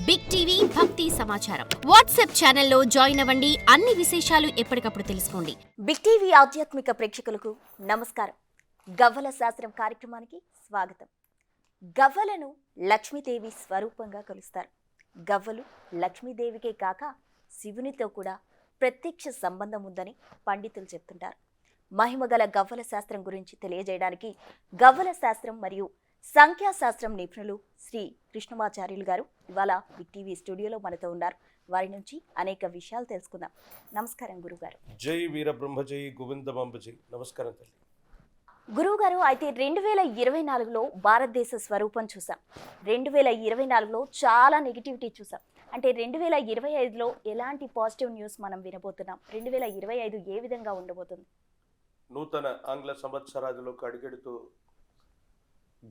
Big TV భక్తి సమాచారం WhatsApp ఛానల్లో జాయిన్ అవ్వండి. అన్ని విశేషాలు ఎప్పటికప్పుడు తెలుసుకోండి. బిగ్ టీవీ ఆధ్యాత్మిక ప్రేక్షకులకు నమస్కారం. గవ్వల శాస్త్రం కార్యక్రమానికి స్వాగతం. గవ్వలను లక్ష్మీదేవి స్వరూపంగా కొలుస్తారు. గవ్వలు లక్ష్మీదేవికే కాక శివునితో కూడా ప్రత్యక్ష సంబంధం ఉందని పండితులు చెప్తుంటారు. మహిమగల గవ్వల శాస్త్రం గురించి తెలియజేయడానికి గవ్వల శాస్త్రం మరియు సంఖ్యాశాస్త్రం నిపుణులు శ్రీ కృష్ణమాచార్యులు గారు ఇవాళ బిగ్ టీవీ స్టూడియోలో మనతో ఉన్నారు. వారి నుంచి అనేక విషయాలు తెలుసుకుందాం. నమస్కారం గురుగారు. జై వీరబ్రహ్మ జై గోవిందమాంబ జై. నమస్కారం తల్లి. గురువుగారు, అయితే 2024లో భారతదేశ స్వరూపం చూసాం. 2024లో చాలా నెగిటివిటీ చూసాం. అంటే 2025లో ఎలాంటి పాజిటివ్ న్యూస్ మనం వినబోతున్నాం? 2025 ఏ విధంగా ఉండబోతుంది? నూతన ఆంగ్ల సంవత్సరాదిలోకి అడుగెడుతూ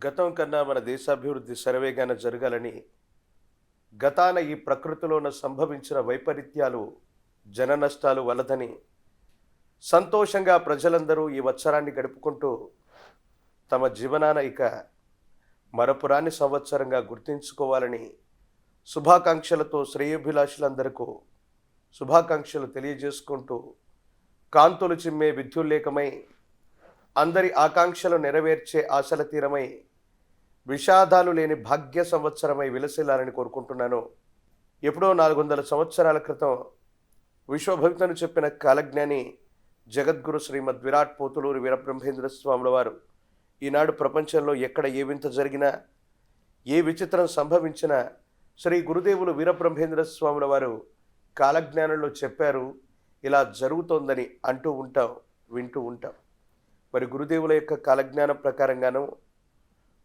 గతం కన్నా మన దేశాభివృద్ధి శరవేగాన జరగాలని, గతాన ఈ ప్రకృతిలోన సంభవించిన వైపరీత్యాలు జన నష్టాలు వలదని సంతోషంగా ప్రజలందరూ ఈ వత్సరాన్ని గడుపుకుంటూ తమ జీవనాన ఇక మరపురాని సంవత్సరంగా గుర్తించుకోవాలని శుభాకాంక్షలతో శ్రేయోభిలాషులందరికీ శుభాకాంక్షలు తెలియజేసుకుంటూ కాంతులు చిమ్మే విద్యుల్లేఖమై అందరి ఆకాంక్షలు నెరవేర్చే ఆశల తీరమై విషాదాలు లేని భాగ్య సంవత్సరమై విలసిల్లాలని కోరుకుంటున్నాను. ఎప్పుడో 400 సంవత్సరాల క్రితం విశ్వభవితను చెప్పిన కాలజ్ఞాని జగద్గురు శ్రీమద్ విరాట్ పోతులూరి వీరబ్రహ్మేంద్ర స్వాముల వారు ఈనాడు ప్రపంచంలో ఎక్కడ ఏ వింత జరిగినా, ఏ విచిత్రం సంభవించినా శ్రీ గురుదేవులు వీరబ్రహ్మేంద్ర స్వాముల వారు కాలజ్ఞానంలో చెప్పారు, ఇలా జరుగుతోందని అంటూ ఉంటాం, వింటూ ఉంటాం. మరి గురుదేవుల యొక్క కాలజ్ఞానం ప్రకారంగాను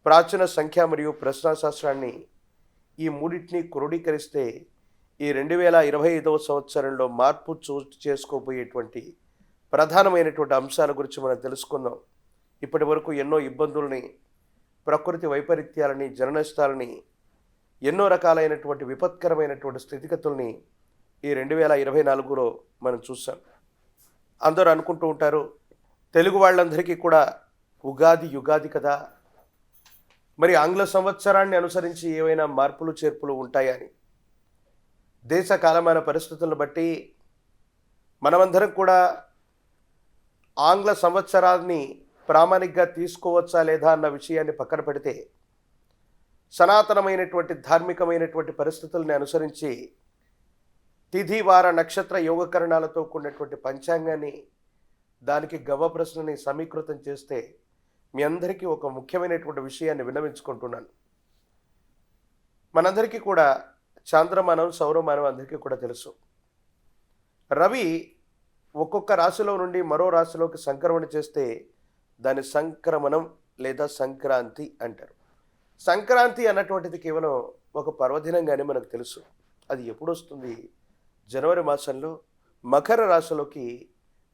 ప్రాచీన సంఖ్య మరియు ప్రశ్నాశాస్త్రాన్ని ఈ మూడింటిని క్రోడీకరిస్తే ఈ 2025వ సంవత్సరంలో మార్పు చోటు చేసుకోబోయేటువంటి ప్రధానమైనటువంటి అంశాల గురించి మనం తెలుసుకుందాం. ఇప్పటి వరకు ఎన్నో ఇబ్బందుల్ని, ప్రకృతి వైపరీత్యాలని, జననష్టాలని, ఎన్నో రకాలైనటువంటి విపత్కరమైనటువంటి స్థితిగతుల్ని ఈ 2024లో మనం చూసాం. అందరూ అనుకుంటూ ఉంటారు, తెలుగు వాళ్ళందరికీ కూడా ఉగాది యుగాది కదా, మరి ఆంగ్ల సంవత్సరాన్ని అనుసరించి ఏవైనా మార్పులు చేర్పులు ఉంటాయని. దేశ కాలమాన పరిస్థితులను బట్టి మనమందరం కూడా ఆంగ్ల సంవత్సరాన్ని ప్రామాణికంగా తీసుకోవచ్చా లేదా అన్న విషయాన్ని పక్కన పెడితే, సనాతనమైనటువంటి ధార్మికమైనటువంటి పరిస్థితుల్ని అనుసరించి తిథి వార నక్షత్ర యోగకరణాలతో కూడినటువంటి పంచాంగాన్ని, దానికి గవ్వ ప్రశ్నని సమీకృతం చేస్తే మీ అందరికీ ఒక ముఖ్యమైనటువంటి విషయాన్ని విన్నవించుకుంటున్నాను. మనందరికీ కూడా చాంద్రమానం, సౌరమానం అందరికీ కూడా తెలుసు. రవి ఒక్కొక్క రాశిలో నుండి మరో రాశిలోకి సంక్రమణ చేస్తే దాన్ని సంక్రమణం లేదా సంక్రాంతి అంటారు. సంక్రాంతి అన్నటువంటిది కేవలం ఒక పర్వదినంగానే మనకు తెలుసు. అది ఎప్పుడు వస్తుంది? జనవరి మాసంలో మకర రాశిలోకి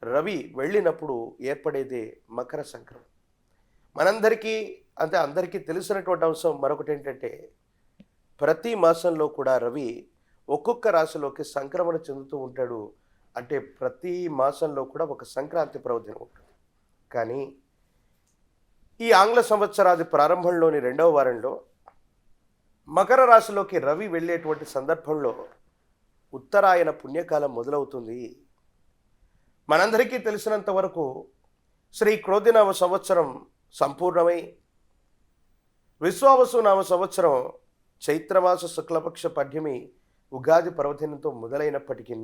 రవి వెళ్ళినప్పుడు ఏర్పడేదే మకర సంక్రమణ. మనందరికీ అంటే అందరికీ తెలిసినటువంటి అంశం మరొకటి ఏంటంటే, ప్రతి మాసంలో కూడా రవి ఒక్కొక్క రాశిలోకి సంక్రమణ చెందుతూ ఉంటాడు. అంటే ప్రతి మాసంలో కూడా ఒక సంక్రాంతి పర్వదినం ఉంటుంది. కానీ ఈ ఆంగ్ల సంవత్సరాది ప్రారంభంలోని 2వ వారంలో మకర రాశిలోకి రవి వెళ్ళేటువంటి సందర్భంలో ఉత్తరాయణ పుణ్యకాలం మొదలవుతుంది. మనందరికీ తెలిసినంత వరకు శ్రీ క్రోధినామ సంవత్సరం సంపూర్ణమై విశ్వావసు నామ సంవత్సరం చైత్రమాస శుక్లపక్ష పద్యమి ఉగాది పర్వదినంతో మొదలైనప్పటికీ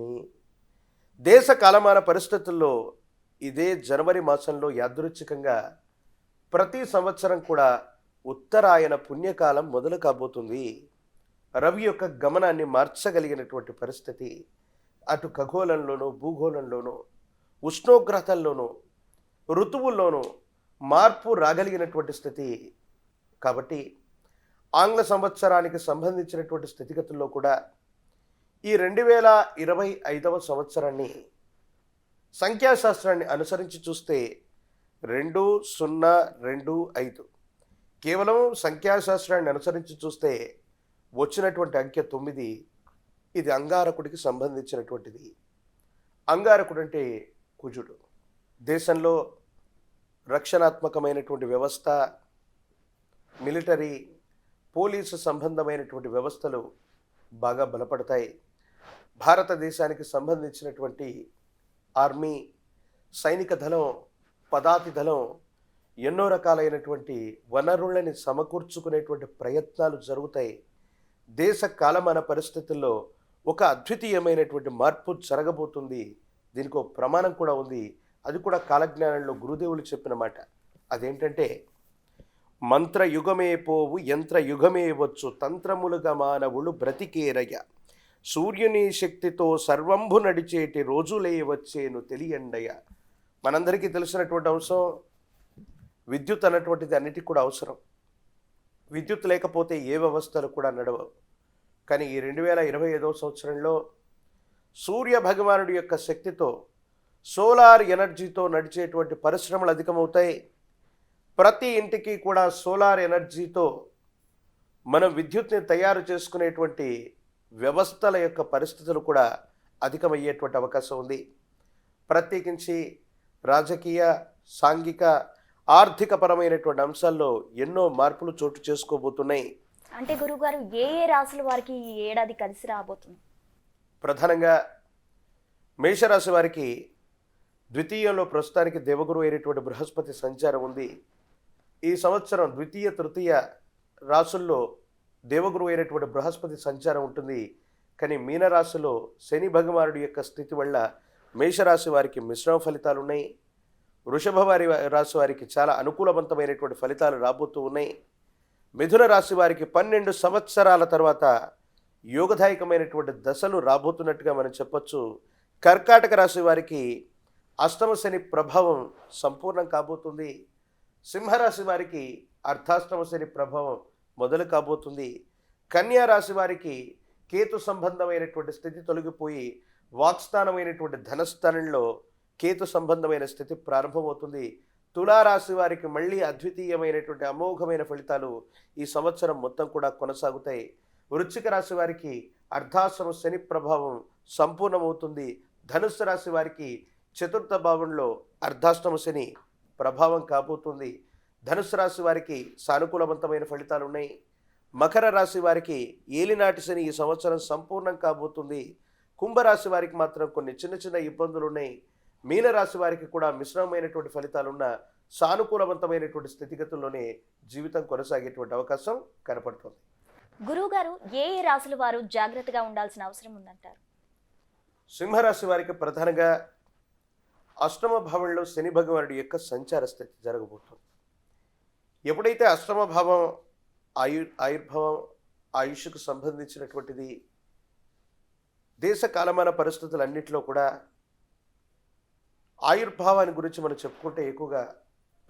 దేశ కాలమాన పరిస్థితుల్లో ఇదే జనవరి మాసంలో యాదృచ్ఛికంగా ప్రతి సంవత్సరం కూడా ఉత్తరాయణ పుణ్యకాలం మొదలు కాబోతుంది. రవి యొక్క గమనాన్ని మార్చగలిగినటువంటి పరిస్థితి అటు ఖగోళంలోనూ, భూగోళంలోనూ, ఉష్ణోగ్రతల్లోనూ, ఋతువుల్లోనూ మార్పు రాగలిగినటువంటి స్థితి. కాబట్టి ఆంగ్ల సంవత్సరానికి సంబంధించినటువంటి స్థితిగతుల్లో కూడా ఈ 2025వ సంవత్సరాన్ని సంఖ్యాశాస్త్రాన్ని అనుసరించి చూస్తే 2025 కేవలం సంఖ్యాశాస్త్రాన్ని అనుసరించి చూస్తే వచ్చినటువంటి అంకె 9. ఇది అంగారకుడికి సంబంధించినటువంటిది. అంగారకుడు అంటే కుజుడు. దేశంలో రక్షణాత్మకమైనటువంటి వ్యవస్థ, మిలిటరీ, పోలీసు సంబంధమైనటువంటి వ్యవస్థలు బాగా బలపడతాయి. భారతదేశానికి సంబంధించినటువంటి ఆర్మీ, సైనిక దళం, పదాతి దళం ఎన్నో రకాలైనటువంటి వనరులని సమకూర్చుకునేటువంటి ప్రయత్నాలు జరుగుతాయి. దేశ కాలమాన పరిస్థితుల్లో ఒక అద్వితీయమైనటువంటి మార్పు జరగబోతుంది. దీనికి ఒక ప్రమాణం కూడా ఉంది. అది కూడా కాలజ్ఞానంలో గురుదేవులు చెప్పిన మాట. అదేంటంటే, మంత్రయుగమే పోవు యంత్రయుగమే వచ్చు, తంత్రములుగా మానవులు బ్రతికేరయ్య, సూర్యుని శక్తితో సర్వంబు నడిచేటి రోజులే వచ్చేను తెలియండయ్య. మనందరికీ తెలిసినటువంటి అంశం విద్యుత్ అన్నటువంటిది అన్నిటికీ కూడా అవసరం. విద్యుత్ లేకపోతే ఏ వ్యవస్థలు కూడా నడవవు. కానీ ఈ 2025వ సంవత్సరంలో సూర్య భగవానుడి యొక్క శక్తితో, సోలార్ ఎనర్జీతో నడిచేటువంటి పరిశ్రమలు అధికమవుతాయి. ప్రతి ఇంటికి కూడా సోలార్ ఎనర్జీతో మనం విద్యుత్ని తయారు చేసుకునేటువంటి వ్యవస్థల యొక్క పరిస్థితులు కూడా అధికమయ్యేటువంటి అవకాశం ఉంది. ప్రత్యేకించి రాజకీయ, సాంఘిక, ఆర్థిక పరమైనటువంటి అంశాల్లో ఎన్నో మార్పులు చోటు చేసుకోబోతున్నాయి. అంటే గురువుగారు, ఏ ఏ రాశుల వారికి ఈ ఏడాది కలిసి రాబోతుంది? ప్రధానంగా మేషరాశి వారికి ద్వితీయంలో ప్రస్తుతానికి దేవగురు అయినటువంటి బృహస్పతి సంచారం ఉంది. ఈ సంవత్సరం ద్వితీయ, తృతీయ రాశుల్లో దేవగురు అయినటువంటి బృహస్పతి సంచారం ఉంటుంది. కానీ మీనరాశిలో శని భగవానుడి యొక్క స్థితి వల్ల మేషరాశి వారికి మిశ్రమ ఫలితాలు ఉన్నాయి. వృషభ రాశి వారికి చాలా అనుకూలవంతమైనటువంటి ఫలితాలు రాబోతూ ఉన్నాయి. మిథున రాశి వారికి 12 సంవత్సరాల తర్వాత యోగదాయకమైనటువంటి దశలు రాబోతున్నట్టుగా మనం చెప్పొచ్చు. కర్కాటక రాశి వారికి అష్టమ శని ప్రభావం సంపూర్ణం కాబోతుంది. సింహరాశి వారికి అర్ధాష్టమ శని ప్రభావం మొదలు కాబోతుంది. కన్యా రాశి వారికి కేతు సంబంధమైనటువంటి స్థితి తొలగిపోయి వాక్స్థానమైనటువంటి ధనస్థానంలో కేతు సంబంధమైన స్థితి ప్రారంభమవుతుంది. తులారాశి వారికి మళ్ళీ అద్వితీయమైనటువంటి అమోఘమైన ఫలితాలు ఈ సంవత్సరం మొత్తం కూడా కొనసాగుతాయి. వృశ్చిక రాశి వారికి అర్ధాశ్రమ శని ప్రభావం సంపూర్ణమవుతుంది. ధనుస్సు రాశి వారికి చతుర్థ భావంలో అర్ధాష్టమ శని ప్రభావం కాబోతుంది. ధనుస్సు రాశి వారికి సానుకూలవంతమైన ఫలితాలు ఉన్నాయి. మకర రాశి వారికి ఏలినాటి శని ఈ సంవత్సరం సంపూర్ణం కాబోతుంది. కుంభరాశి వారికి మాత్రం కొన్ని చిన్న చిన్న ఇబ్బందులు ఉన్నాయి. మీనరాశి వారికి కూడా మిశ్రమమైనటువంటి ఫలితాలున్న సానుకూలవంతమైనటువంటి స్థితిగతుల్లోనే జీవితం కొనసాగేటువంటి అవకాశం కనపడుతుంది. గురువుగారు, ఏ ఏ రాశుల వారు జాగ్రత్తగా ఉండాల్సిన అవసరం ఉందంటారు? సింహరాశి వారికి ప్రధానంగా అష్టమ భావంలో శని భగవానుడి యొక్క సంచార స్థితి జరగబోతుంది. ఎప్పుడైతే అష్టమ భావం ఆయుర్భావం, ఆయుష్కు సంబంధించినటువంటిది, దేశ కాలమాన పరిస్థితులన్నింటిలో కూడా ఆయుర్భావాన్ని గురించి మనం చెప్పుకుంటే ఎక్కువగా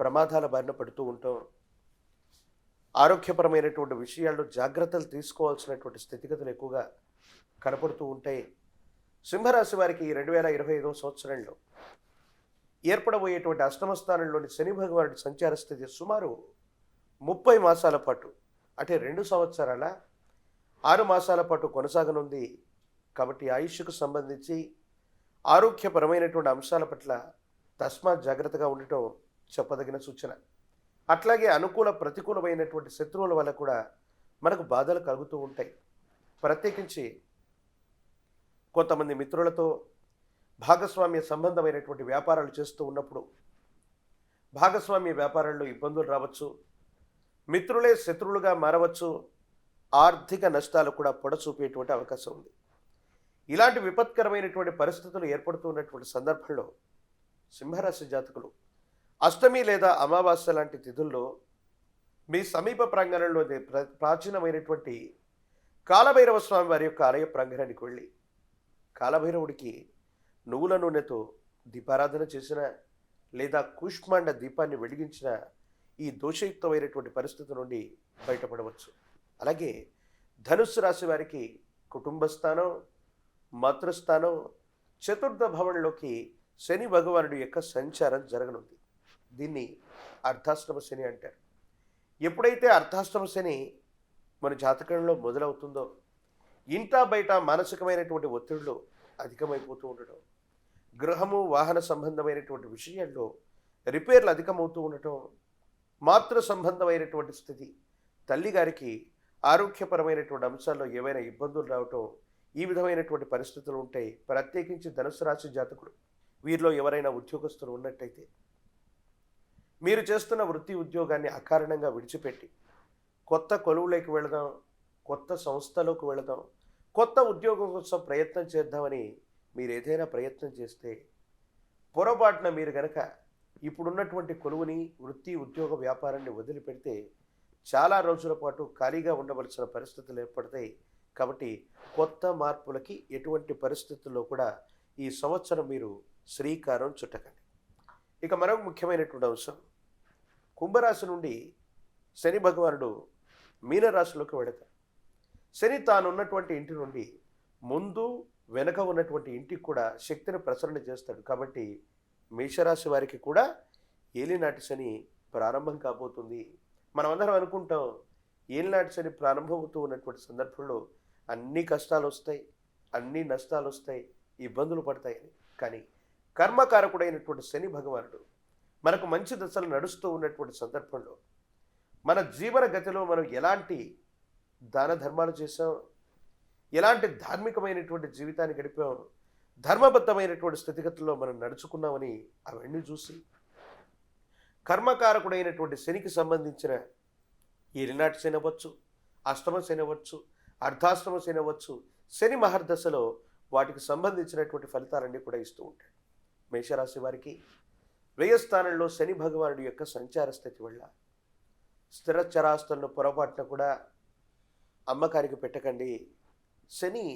ప్రమాదాల బారిన పడుతూ ఉంటాం. ఆరోగ్యపరమైనటువంటి విషయాల్లో జాగ్రత్తలు తీసుకోవాల్సినటువంటి స్థితిగతులు ఎక్కువగా కనపడుతూ ఉంటాయి. సింహరాశి వారికి 2025వ సంవత్సరంలో ఏర్పడబోయేటువంటి అష్టమ స్థానంలోని శని భగవానుడి సంచార స్థితి సుమారు 30 మాసాల పాటు, అంటే 2 సంవత్సరాల 6 మాసాల పాటు కొనసాగనుంది. కాబట్టి ఆయుష్కు సంబంధించి ఆరోగ్యపరమైనటువంటి అంశాల పట్ల తస్మాత్ జాగ్రత్తగా ఉండటం చెప్పదగిన సూచన. అట్లాగే అనుకూల ప్రతికూలమైనటువంటి శత్రువుల వల్ల కూడా మనకు బాధలు కలుగుతూ ఉంటాయి. ప్రత్యేకించి కొంతమంది మిత్రులతో భాగస్వామ్య సంబంధమైనటువంటి వ్యాపారాలు చేస్తూ ఉన్నప్పుడు భాగస్వామ్య వ్యాపారాల్లో ఇబ్బందులు రావచ్చు. మిత్రులే శత్రువులుగా మారవచ్చు. ఆర్థిక నష్టాలు కూడా పొడచూపేటువంటి అవకాశం ఉంది. ఇలాంటి విపత్కరమైనటువంటి పరిస్థితులు ఏర్పడుతున్నటువంటి సందర్భంలో సింహరాశి జాతకులు అష్టమి లేదా అమావాస్య లాంటి తిథుల్లో మీ సమీప ప్రాంగణంలో ప్రాచీనమైనటువంటి కాలభైరవ స్వామి వారి యొక్క ఆలయ ప్రాంగణానికి వెళ్ళి కాలభైరవుడికి నువ్వుల నూనెతో దీపారాధన చేసిన లేదా కూష్మాండ దీపాన్ని వెలిగించిన ఈ దోషయుక్తమైనటువంటి పరిస్థితి నుండి బయటపడవచ్చు. అలాగే ధనుస్సు రాశి వారికి కుటుంబ స్థానం, మాతృస్థానం, చతుర్థ భవనంలోకి శని భగవానుడి యొక్క సంచారం జరగనుంది. దీన్ని అర్ధాష్టమ శని అంటారు. ఎప్పుడైతే అర్ధాష్టమ శని మన జాతకంలో మొదలవుతుందో ఇంటా బయట మానసికమైనటువంటి ఒత్తిళ్లు అధికమైపోతూ ఉండటం, గృహము వాహన సంబంధమైనటువంటి విషయాల్లో రిపేర్లు అధికమవుతూ ఉండటం, మాతృ సంబంధమైనటువంటి స్థితి, తల్లిగారికి ఆరోగ్యపరమైనటువంటి అంశాల్లో ఏవైనా ఇబ్బందులు రావటం, ఈ విధమైనటువంటి పరిస్థితులు ఉంటాయి. ప్రత్యేకించి ధనుసు రాశి జాతకులు, వీరిలో ఎవరైనా ఉద్యోగస్తులు ఉన్నట్టయితే మీరు చేస్తున్న వృత్తి ఉద్యోగాన్ని అకారణంగా విడిచిపెట్టి కొత్త కొలువులోకి వెళదాం, కొత్త సంస్థలోకి వెళదాం, కొత్త ఉద్యోగం కోసం ప్రయత్నం చేద్దామని మీరు ఏదైనా ప్రయత్నం చేస్తే పొరపాటున మీరు గనక ఇప్పుడున్నటువంటి కొలువుని, వృత్తి ఉద్యోగ వ్యాపారాన్ని వదిలిపెడితే చాలా రోజుల పాటు ఖాళీగా ఉండవలసిన పరిస్థితులు ఏర్పడతాయి. కాబట్టి కొత్త మార్పులకి ఎటువంటి పరిస్థితుల్లో కూడా ఈ సంవత్సరం మీరు శ్రీకారం చుట్టకండి. ఇక మరొక ముఖ్యమైనటువంటి అంశం, కుంభరాశి నుండి శని భగవానుడు మీనరాశిలోకి వెళతారు. శని తానున్నటువంటి ఇంటి నుండి ముందు వెనక ఉన్నటువంటి ఇంటికి కూడా శక్తిని ప్రసరణ చేస్తాడు. కాబట్టి మేషరాశి వారికి కూడా ఏలినాటి శని ప్రారంభం కాబోతుంది. మనం అందరం అనుకుంటాం ఏలినాటి శని ప్రారంభమవుతూ ఉన్నటువంటి సందర్భంలో అన్ని కష్టాలు వస్తాయి, అన్ని నష్టాలు వస్తాయి, ఇబ్బందులు పడతాయని. కానీ కర్మకారకుడైనటువంటి శని భగవానుడు మనకు మంచి దశలు నడుస్తూ ఉన్నటువంటి సందర్భంలో మన జీవన గతిలో మనం ఎలాంటి దాన ధర్మాలు చేసాం, ఎలాంటి ధార్మికమైనటువంటి జీవితాన్ని గడిపాం, ధర్మబద్ధమైనటువంటి స్థితిగతుల్లో మనం నడుచుకున్నామని అవన్నీ చూసి కర్మకారకుడైనటువంటి శనికి సంబంధించిన ఏలినాటి శని అవ్వచ్చు, అష్టమ శని అవ్వచ్చు, అర్ధాష్టమ శని అవ్వచ్చు, శని మహర్దశలో వాటికి సంబంధించినటువంటి ఫలితాలన్నీ కూడా ఇస్తూ ఉంటాయి. మేషరాశి వారికి వ్యయస్థానంలో శని భగవానుడి యొక్క సంచార స్థితి వల్ల స్థిర చరాస్తులను పొరపాటున కూడా అమ్మకానికి పెట్టకండి. శని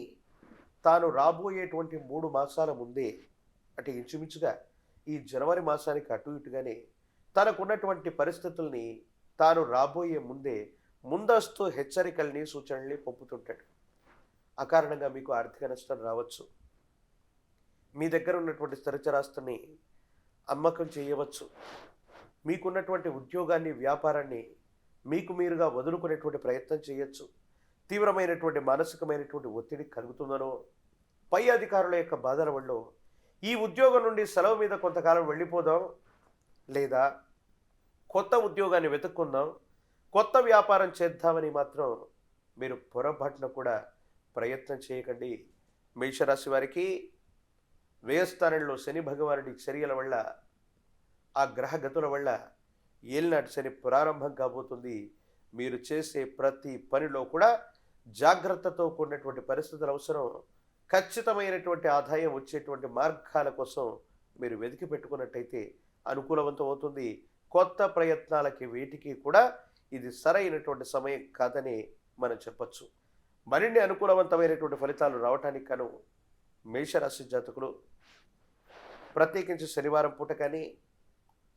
తాను రాబోయేటువంటి 3 మాసాల ముందే, అంటే ఇంచుమించుగా ఈ జనవరి మాసానికి అటు ఇటుగానే తనకున్నటువంటి పరిస్థితుల్ని తాను రాబోయే ముందే ముందస్తు హెచ్చరికల్ని, సూచనల్ని పంపుతుంటాడు. అకారణంగా మీకు ఆర్థిక నష్టం రావచ్చు. మీ దగ్గర ఉన్నటువంటి స్థిరచరాస్తుని అమ్మకం చేయవచ్చు. మీకున్నటువంటి ఉద్యోగాన్ని, వ్యాపారాన్ని మీకు మీరుగా వదులుకునేటువంటి ప్రయత్నం చేయొచ్చు. తీవ్రమైనటువంటి మానసికమైనటువంటి ఒత్తిడి కలుగుతుందనో, పై అధికారుల యొక్క బాధల వల్ల ఈ ఉద్యోగం నుండి సెలవు మీద కొంతకాలం వెళ్ళిపోదాం, లేదా కొత్త ఉద్యోగాన్ని వెతుక్కుందాం, కొత్త వ్యాపారం చేద్దామని మాత్రం మీరు పొరపాటున కూడా ప్రయత్నం చేయకండి. మేషరాశి వారికి వ్యయస్థానంలో శని భగవానుడి చర్యల వల్ల, ఆ గ్రహగతుల వల్ల ఏలినాటి శని ప్రారంభం కాబోతుంది. మీరు చేసే ప్రతి పనిలో కూడా జాగ్రత్తతో కూడినటువంటి పరిస్థితులు అవసరం. ఖచ్చితమైనటువంటి ఆదాయం వచ్చేటువంటి మార్గాల కోసం మీరు వెతికి పెట్టుకున్నట్టయితే అనుకూలవంతం అవుతుంది. కొత్త ప్రయత్నాలకి వేటికి కూడా ఇది సరైనటువంటి సమయం కాదని మనం చెప్పచ్చు. మరిన్ని అనుకూలవంతమైనటువంటి ఫలితాలు రావటానికి గాను మేషరాశి జాతకులు ప్రత్యేకించి శనివారం పూట కానీ,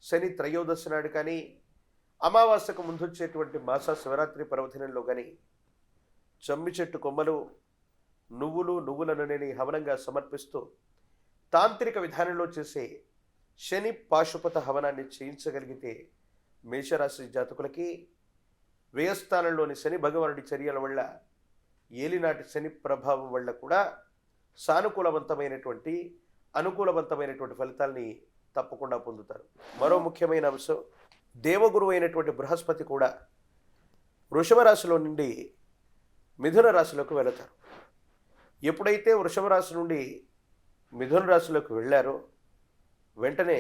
శని త్రయోదశి నాడు కానీ, అమావాస్యకు ముందొచ్చేటువంటి మాస శివరాత్రి పర్వదినంలో కానీ జమ్మి చెట్టు కొమ్మలు, నువ్వుల నూనెని హవనంగా సమర్పిస్తూ తాంత్రిక విధానంలో చేసే శని పాశుపత హవనాన్ని చేయించగలిగితే మేషరాశి జాతకులకి వ్యయస్థానంలోని శని భగవానుడి చర్యల వల్ల, ఏలినాటి శని ప్రభావం వల్ల కూడా సానుకూలవంతమైనటువంటి, అనుకూలవంతమైనటువంటి ఫలితాల్ని తప్పకుండా పొందుతారు. మరో ముఖ్యమైన అంశం, దేవగురువు అయినటువంటి బృహస్పతి కూడా వృషభ రాశిలో నుండి మిథున రాశిలోకి వెళతారు. ఎప్పుడైతే వృషభ రాశి నుండి మిథున రాశిలోకి వెళ్ళారో వెంటనే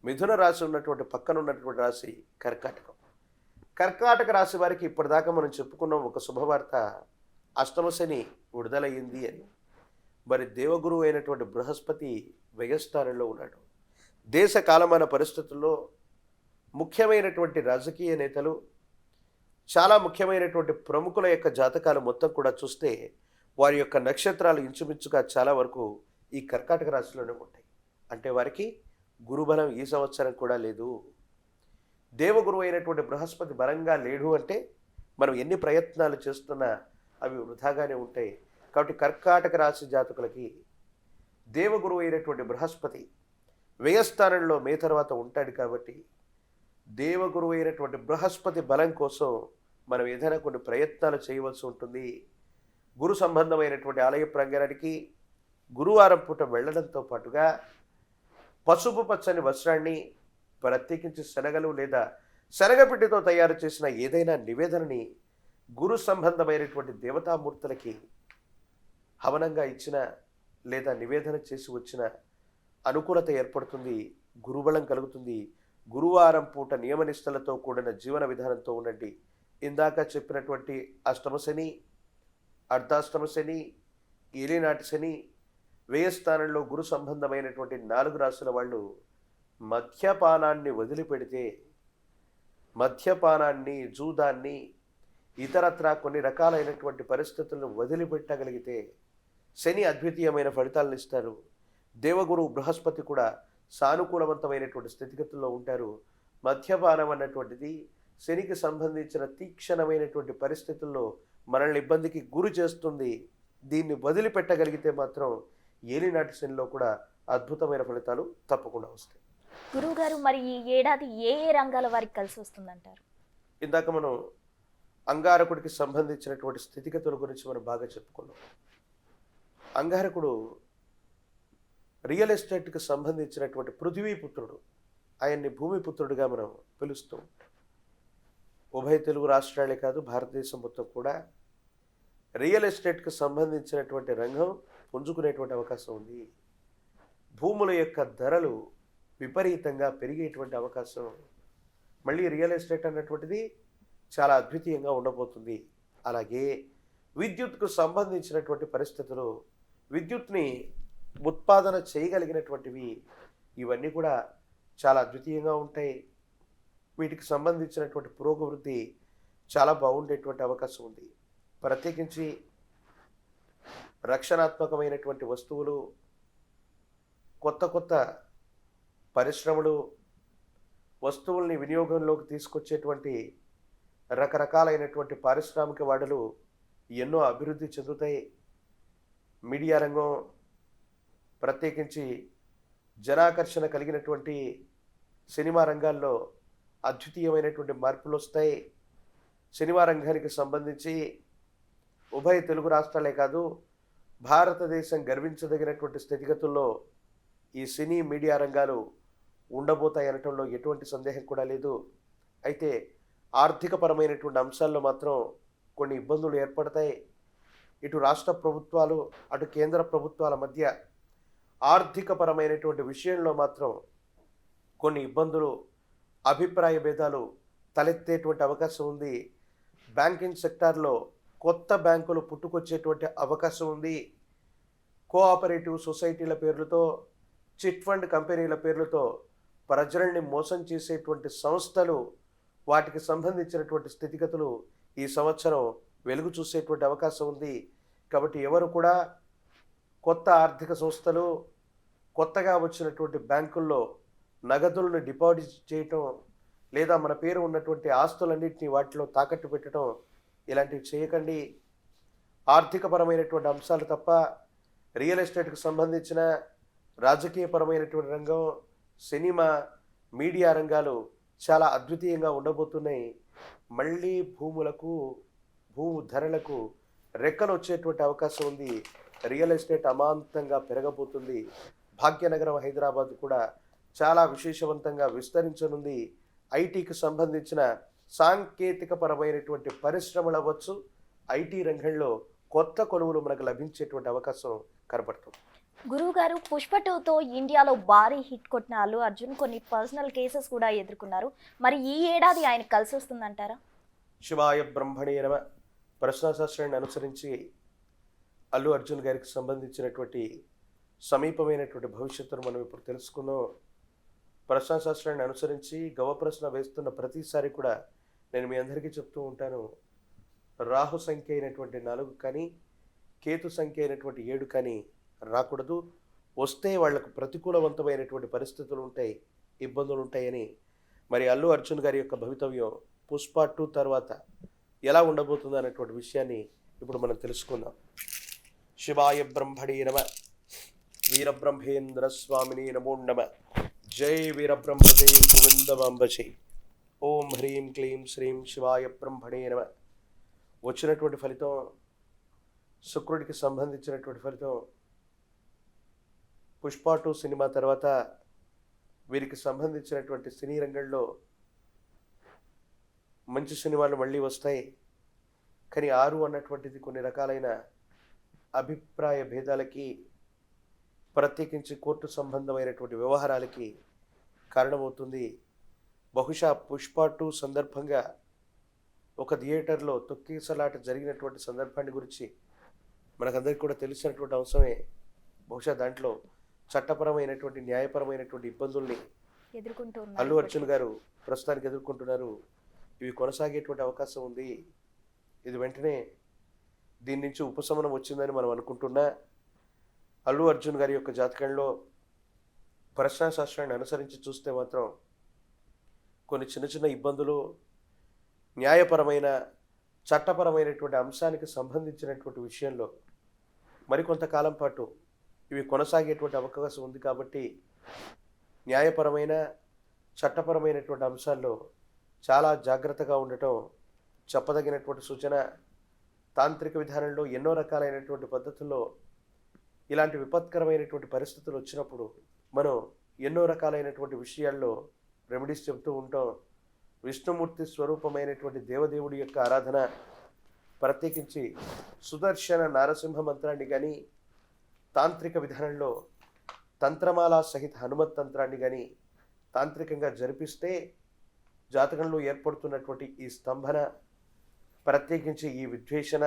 మిథున రాశి ఉన్నటువంటి పక్కన ఉన్నటువంటి రాశి కర్కాటకం. కర్కాటక రాశి వారికి ఇప్పటిదాకా మనం చెప్పుకున్నాం ఒక శుభవార్త, అష్టమ శని విడుదలయ్యింది అని. మరి దేవగురువు అయినటువంటి బృహస్పతి వ్యయస్థానంలో ఉన్నాడు. దేశ కాలమాన పరిస్థితుల్లో ముఖ్యమైనటువంటి రాజకీయ నేతలు, చాలా ముఖ్యమైనటువంటి ప్రముఖుల యొక్క జాతకాలు మొత్తం కూడా చూస్తే వారి యొక్క నక్షత్రాలు ఇంచుమించుగా చాలా వరకు ఈ కర్కాటక రాశిలోనే ఉంటాయి. అంటే వారికి గురుబలం ఈ సంవత్సరం కూడా లేదు. దేవగురువు అయినటువంటి బృహస్పతి బలంగా లేడు అంటే మనం ఎన్ని ప్రయత్నాలు చేస్తున్నా అవి వృధాగానే ఉంటాయి. కాబట్టి కర్కాటక రాశి జాతకులకి దేవగురువు అయినటువంటి బృహస్పతి వ్యయస్థానంలో మే తర్వాత ఉంటాడు. కాబట్టి దేవగురువు అయినటువంటి బృహస్పతి బలం కోసం మనం ఏదైనా కొన్ని ప్రయత్నాలు చేయవలసి ఉంటుంది. గురు సంబంధమైనటువంటి ఆలయ ప్రాంగణానికి గురువారం పూట వెళ్ళడంతో పాటుగా పసుపు పచ్చని వస్త్రాన్ని, ప్రత్యేకించి శనగలు లేదా శనగపిండితో తయారు చేసిన ఏదైనా నివేదనని గురు సంబంధమైనటువంటి దేవతామూర్తులకి హవనంగా ఇచ్చిన లేదా నివేదన చేసి వచ్చిన అనుకూలత ఏర్పడుతుంది, గురుబలం కలుగుతుంది. గురువారం పూట నియమనిష్టలతో కూడిన జీవన విధానంతో ఉండండి. ఇందాక చెప్పినటువంటి అష్టమ శని, అర్ధాష్టమ శని, ఏలినాటి శని, వ్యయస్థానంలో గురు సంబంధమైనటువంటి 4 రాశుల వాళ్ళు మద్యపానాన్ని వదిలిపెడితే, మద్యపానాన్ని, జూదాన్ని, ఇతరత్రా కొన్ని రకాలైనటువంటి పరిస్థితులను వదిలిపెట్టగలిగితే శని అద్వితీయమైన ఫలితాలను ఇస్తారు. దేవగురు బృహస్పతి కూడా సానుకూలవంతమైనటువంటి స్థితిగతుల్లో ఉంటారు. మద్యపానం అన్నటువంటిది శనికి సంబంధించిన తీక్షణమైనటువంటి పరిస్థితుల్లో మనల్ని ఇబ్బందికి గురి చేస్తుంది. దీన్ని వదిలిపెట్టగలిగితే మాత్రం ఏలినాటి శనిలో కూడా అద్భుతమైన ఫలితాలు తప్పకుండా వస్తాయి. గురువుగారు, మరి ఈ ఏడాది ఏ ఏ రంగాల వారికి కలిసి వస్తుందంటారు? ఇందాక మనం అంగారకుడికి సంబంధించినటువంటి స్థితిగతుల గురించి మనం బాగా చెప్పుకున్నాం. అంగారకుడు రియల్ ఎస్టేట్కి సంబంధించినటువంటి పృథ్వీపుత్రుడు. ఆయన్ని భూమిపుత్రుడిగా మనం పిలుస్తూ ఉభయ తెలుగు రాష్ట్రాలే కాదు, భారతదేశం మొత్తం కూడా రియల్ ఎస్టేట్కి సంబంధించినటువంటి రంగం పుంజుకునేటువంటి అవకాశం ఉంది. భూముల యొక్క ధరలు విపరీతంగా పెరిగేటువంటి అవకాశం, మళ్ళీ రియల్ ఎస్టేట్ అన్నటువంటిది చాలా అద్వితీయంగా ఉండబోతుంది. అలాగే విద్యుత్కు సంబంధించినటువంటి పరిస్థితులు, విద్యుత్ని ఉత్పాదన చేయగలిగినటువంటివి, ఇవన్నీ కూడా చాలా అద్వితీయంగా ఉంటాయి. వీటికి సంబంధించినటువంటి పురోగవృద్ధి చాలా బాగుండేటువంటి అవకాశం ఉంది. ప్రత్యేకించి రక్షణాత్మకమైనటువంటి వస్తువులు, కొత్త కొత్త పరిశ్రమలు, వస్తువుల్ని వినియోగంలోకి తీసుకొచ్చేటువంటి రకరకాలైనటువంటి పారిశ్రామిక వాడలు ఎన్నో అభివృద్ధి చెందుతాయి. మీడియా రంగం, ప్రత్యేకించి జనాకర్షణ కలిగినటువంటి సినిమా రంగాల్లో అద్వితీయమైనటువంటి మార్పులు వస్తాయి. సినిమా రంగానికి సంబంధించి ఉభయ తెలుగు రాష్ట్రాలే కాదు, భారతదేశం గర్వించదగినటువంటి స్థితిగతుల్లో ఈ సినీ మీడియా రంగాలు ఉండబోతాయి అనటంలో ఎటువంటి సందేహం కూడా లేదు. అయితే ఆర్థికపరమైనటువంటి అంశాల్లో మాత్రం కొన్ని ఇబ్బందులు ఏర్పడతాయి. ఇటు రాష్ట్ర ప్రభుత్వాలు, అటు కేంద్ర ప్రభుత్వాల మధ్య ఆర్థికపరమైనటువంటి విషయంలో మాత్రం కొన్ని ఇబ్బందులు, అభిప్రాయ భేదాలు తలెత్తేటువంటి అవకాశం ఉంది. బ్యాంకింగ్ సెక్టార్లో కొత్త బ్యాంకులు పుట్టుకొచ్చేటువంటి అవకాశం ఉంది. కోఆపరేటివ్ సొసైటీల పేర్లతో, చిట్ ఫండ్ కంపెనీల పేర్లతో ప్రజల్ని మోసం చేసేటువంటి సంస్థలు, వాటికి సంబంధించినటువంటి స్థితిగతులు ఈ సంవత్సరం వెలుగు చూసేటువంటి అవకాశం ఉంది. కాబట్టి ఎవరు కూడా కొత్త ఆర్థిక సంస్థలు, కొత్తగా వచ్చినటువంటి బ్యాంకుల్లో నగదులను డిపాజిట్ చేయటం, లేదా మన పేరు ఉన్నటువంటి ఆస్తులన్నింటినీ వాటిలో తాకట్టు పెట్టడం, ఇలాంటివి చేయకండి. ఆర్థికపరమైనటువంటి అంశాలు తప్ప రియల్ ఎస్టేట్కి సంబంధించిన రాజకీయపరమైనటువంటి రంగం, సినిమా, మీడియా రంగాలు చాలా అద్వితీయంగా ఉండబోతున్నాయి. మళ్ళీ భూములకు, భూ ధరలకు రెక్కలు వచ్చేటువంటి అవకాశం ఉంది. రియల్ ఎస్టేట్ అమాంతంగా పెరగబోతుంది. భాగ్యనగరం హైదరాబాద్ కూడా చాలా విశేషవంతంగా విస్తరించనుంది. ఐటీకి సంబంధించిన సాంకేతికపరమైనటువంటి పరిశ్రమలు అవ్వచ్చు, ఐటీ రంగంలో కొత్త కొలువులు మనకు లభించేటువంటి అవకాశం కనబడుతుంది. గురువుగారు, పుష్ప 2తో ఇండియాలో భారీ హిట్ కొట్టిన అల్లు అర్జున్ కొన్ని పర్సనల్ కేసెస్ కూడా ఎదుర్కొన్నారు. మరి ఈ ఏడాది ఆయన కలిసి వస్తుందంటారా? శివాయ బ్రహ్మణే నమ. ప్రశ్నాశాస్త్రాన్ని అనుసరించి అల్లు అర్జున్ గారికి సంబంధించినటువంటి సమీపమైనటువంటి భవిష్యత్తును మనం ఇప్పుడు తెలుసుకున్నాం. ప్రశ్నాశాస్త్రాన్ని అనుసరించి గవ ప్రశ్న వేస్తున్న ప్రతిసారి కూడా నేను మీ అందరికీ చెప్తూ ఉంటాను, రాహు సంఖ్య అయినటువంటి 4 కానీ, కేతు సంఖ్య అయినటువంటి 7 కానీ రాకూడదు. వస్తే వాళ్లకు ప్రతికూలవంతమైనటువంటి పరిస్థితులు ఉంటాయి, ఇబ్బందులు ఉంటాయని. మరి అల్లు అర్జున్ గారి యొక్క భవితవ్యం పుష్ప 2 తర్వాత ఎలా ఉండబోతుందో అనేటువంటి విషయాన్ని ఇప్పుడు మనం తెలుసుకుందాం. శివాయ బ్రహ్మణే నమ. వీరబ్రహ్మేంద్ర స్వామిని నమో నమ. జై వీరబ్రహ్మజై గోవిందమాంబజై. ఓం హ్రీం క్లీం శ్రీం శివాయ బ్రహ్మణే నమ. వచ్చినటువంటి ఫలితం, శుక్రుడికి సంబంధించినటువంటి ఫలితం, పుష్ప 2 సినిమా తర్వాత వీరికి సంబంధించినటువంటి సినీ రంగంలో మంచి సినిమాలు మళ్ళీ వస్తాయి. కానీ 6 అన్నటువంటిది కొన్ని రకాలైన అభిప్రాయ భేదాలకి, ప్రత్యేకించి కోర్టు సంబంధమైనటువంటి వ్యవహారాలకి కారణమవుతుంది. బహుశా పుష్ప 2 సందర్భంగా ఒక థియేటర్లో తొక్కిసలాట జరిగినటువంటి సందర్భాన్ని గురించి మనకందరికీ కూడా తెలిసినటువంటి అంశమే. బహుశా దాంట్లో చట్టపరమైనటువంటి, న్యాయపరమైనటువంటి ఇబ్బందుల్ని ఎదుర్కొంటూ అల్లు అర్జున్ గారు ప్రస్తుతానికి ఎదుర్కొంటున్నారు. ఇవి కొనసాగేటువంటి అవకాశం ఉంది. ఇది వెంటనే దీని నుంచి ఉపశమనం వచ్చిందని మనం అనుకుంటున్నా. అల్లు అర్జున్ గారి యొక్క జాతకంలో ప్రశ్నాశాస్త్రాన్ని అనుసరించి చూస్తే మాత్రం కొన్ని చిన్న చిన్న ఇబ్బందులు, న్యాయపరమైన, చట్టపరమైనటువంటి అంశానికి సంబంధించినటువంటి విషయంలో మరికొంతకాలం పాటు ఇవి కొనసాగేటువంటి అవకాశం ఉంది. కాబట్టి న్యాయపరమైన, చట్టపరమైనటువంటి అంశాల్లో చాలా జాగ్రత్తగా ఉండటం చెప్పదగినటువంటి సూచన. తాంత్రిక విధానంలో ఎన్నో రకాలైనటువంటి పద్ధతుల్లో ఇలాంటి విపత్కరమైనటువంటి పరిస్థితులు వచ్చినప్పుడు మనం ఎన్నో రకాలైనటువంటి విషయాల్లో రెమెడీస్ చెబుతూ ఉంటాం. విష్ణుమూర్తి స్వరూపమైనటువంటి దేవదేవుడి యొక్క ఆరాధన, ప్రత్యేకించి సుదర్శన నారసింహ మంత్రాన్ని కానీ, తాంత్రిక విధానంలో తంత్రమాల సహిత హనుమత్ తంత్రాన్ని కానీ తాంత్రికంగా జరిపిస్తే జాతకంలో ఏర్పడుతున్నటువంటి ఈ స్తంభన, ప్రత్యేకించి ఈ విద్వేషణ,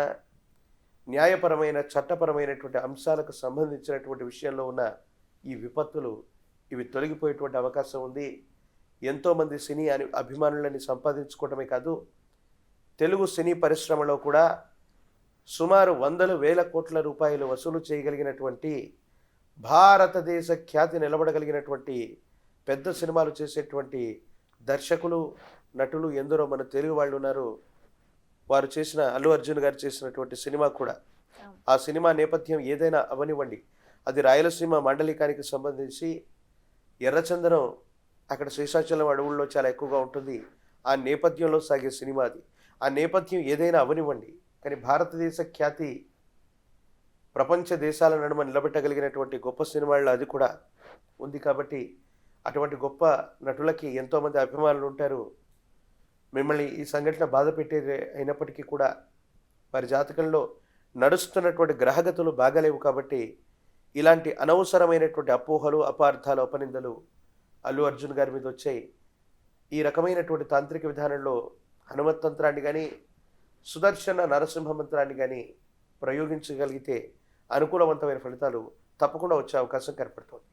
న్యాయపరమైన, చట్టపరమైనటువంటి అంశాలకు సంబంధించినటువంటి విషయంలో ఉన్న ఈ విపత్తులు ఇవి తొలగిపోయేటువంటి అవకాశం ఉంది. ఎంతోమంది సినీ అభిమానులని సంపాదించుకోవటమే కాదు, తెలుగు సినీ పరిశ్రమలో కూడా సుమారు 100,000 కోట్ల రూపాయలు వసూలు చేయగలిగినటువంటి, భారతదేశ ఖ్యాతి నిలబడగలిగినటువంటి, పెద్ద సినిమాలు చేసేటువంటి దర్శకులు, నటులు ఎందరో మన తెలుగు వాళ్ళు ఉన్నారు. వారు చేసిన, అల్లు అర్జున్ గారు చేసినటువంటి సినిమా కూడా, ఆ సినిమా నేపథ్యం ఏదైనా అవనివ్వండి, అది రాయలసీమ మాండలికానికి సంబంధించి ఎర్రచందనం అక్కడ శేషాచలం అడవుల్లో చాలా ఎక్కువగా ఉంటుంది. ఆ నేపథ్యంలో సాగే సినిమా అది. ఆ నేపథ్యం ఏదైనా అవనివ్వండి, కానీ భారతదేశ ఖ్యాతి ప్రపంచ దేశాల నడుమ నిలబెట్టగలిగినటువంటి గొప్ప సినిమాల్లో అది కూడా ఉంది. కాబట్టి అటువంటి గొప్ప నటులకి ఎంతోమంది అభిమానులు ఉంటారు. మిమ్మల్ని ఈ సంఘటన బాధ పెట్టేది అయినప్పటికీ కూడా వారి జాతకంలో నడుస్తున్నటువంటి గ్రహగతులు బాగాలేవు. కాబట్టి ఇలాంటి అనవసరమైనటువంటి అపోహలు, అపార్థాలు, అపనిందలు అల్లు అర్జున్ గారి మీద వచ్చాయి. ఈ రకమైనటువంటి తాంత్రిక విధానంలో హనుమత్ తంత్రాన్ని కానీ, సుదర్శన నరసింహ మంత్రాన్ని కానీ ప్రయోగించగలిగితే అనుకూలవంతమైన ఫలితాలు తప్పకుండా వచ్చే అవకాశం కనపడుతుంది.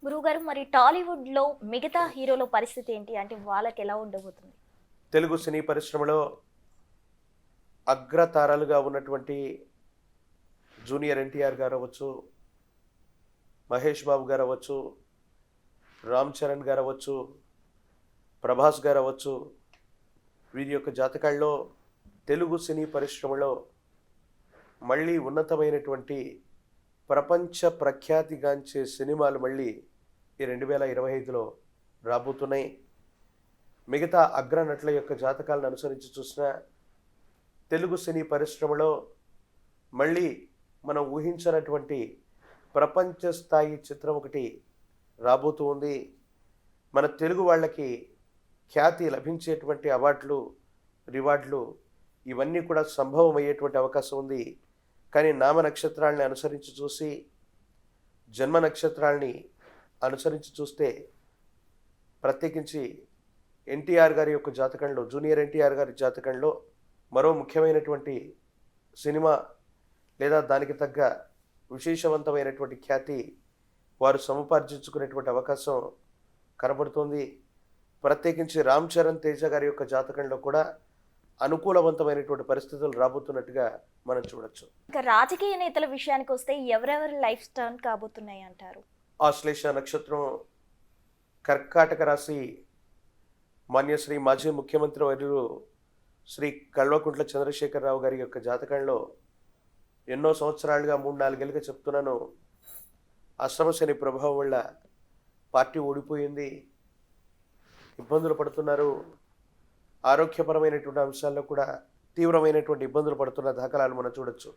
గురువుగారు, మరి టాలీవుడ్లో మిగతా హీరోల పరిస్థితి ఏంటి? అంటే వాళ్ళకి ఎలా ఉండబోతుంది? తెలుగు సినీ పరిశ్రమలో అగ్రతారాలుగా ఉన్నటువంటి జూనియర్ ఎన్టీఆర్ గారు అవ్వచ్చు, మహేష్ బాబు గారు అవ్వచ్చు, రామ్ చరణ్ గారు అవ్వచ్చు, ప్రభాస్ గారు అవ్వచ్చు, వీరి యొక్క జాతకాల్లో తెలుగు సినీ పరిశ్రమలో మళ్ళీ ఉన్నతమైనటువంటి, ప్రపంచ ప్రఖ్యాతిగాంచే సినిమాలు మళ్ళీ ఈ 2025లో రాబోతున్నాయి. మిగతా అగ్రనటుల యొక్క జాతకాలను అనుసరించి చూసిన తెలుగు సినీ పరిశ్రమలో మళ్ళీ మనం ఊహించినటువంటి ప్రపంచ స్థాయి చిత్రం ఒకటి రాబోతూ ఉంది. మన తెలుగు వాళ్ళకి ఖ్యాతి లభించేటువంటి అవార్డులు, రివార్డులు ఇవన్నీ కూడా సంభవం అయ్యేటువంటి అవకాశం ఉంది. కానీ నామ నక్షత్రాలని అనుసరించి చూసి, జన్మ నక్షత్రాలని అనుసరించి చూస్తే, ప్రత్యేకించి ఎన్టీఆర్ గారి యొక్క జాతకంలో, జూనియర్ ఎన్టీఆర్ గారి జాతకంలో మరో ముఖ్యమైనటువంటి సినిమా లేదా దానికి తగ్గ విశేషవంతమైనటువంటి ఖ్యాతి వారు సముపార్జించుకునేటువంటి అవకాశం కనబడుతుంది. ప్రత్యేకించి రామ్ చరణ్ తేజ గారి యొక్క జాతకంలో కూడా అనుకూలవంతమైనటువంటి పరిస్థితులు రాబోతున్నట్టుగా మనం చూడొచ్చు. ఇంకా రాజకీయ నేతల విషయానికి వస్తే ఎవరెవరి లైఫ్ టర్న్ కాబోతున్నాయి అంటారు? ఆశ్లేష నక్షత్రం, కర్కాటక రాశి, మాన్యశ్రీ మాజీ ముఖ్యమంత్రి వర్యులు శ్రీ కల్వకుంట్ల చంద్రశేఖరరావు గారి యొక్క జాతకంలో ఎన్నో సంవత్సరాలుగా 3-4 ఏళ్ళుగా చెప్తున్నాను, అష్టమశని ప్రభావం వల్ల పార్టీ ఓడిపోయింది, ఇబ్బందులు పడుతున్నారు. ఆరోగ్యపరమైనటువంటి అంశాల్లో కూడా తీవ్రమైనటువంటి ఇబ్బందులు పడుతున్న దాఖలాలు మనం చూడొచ్చు.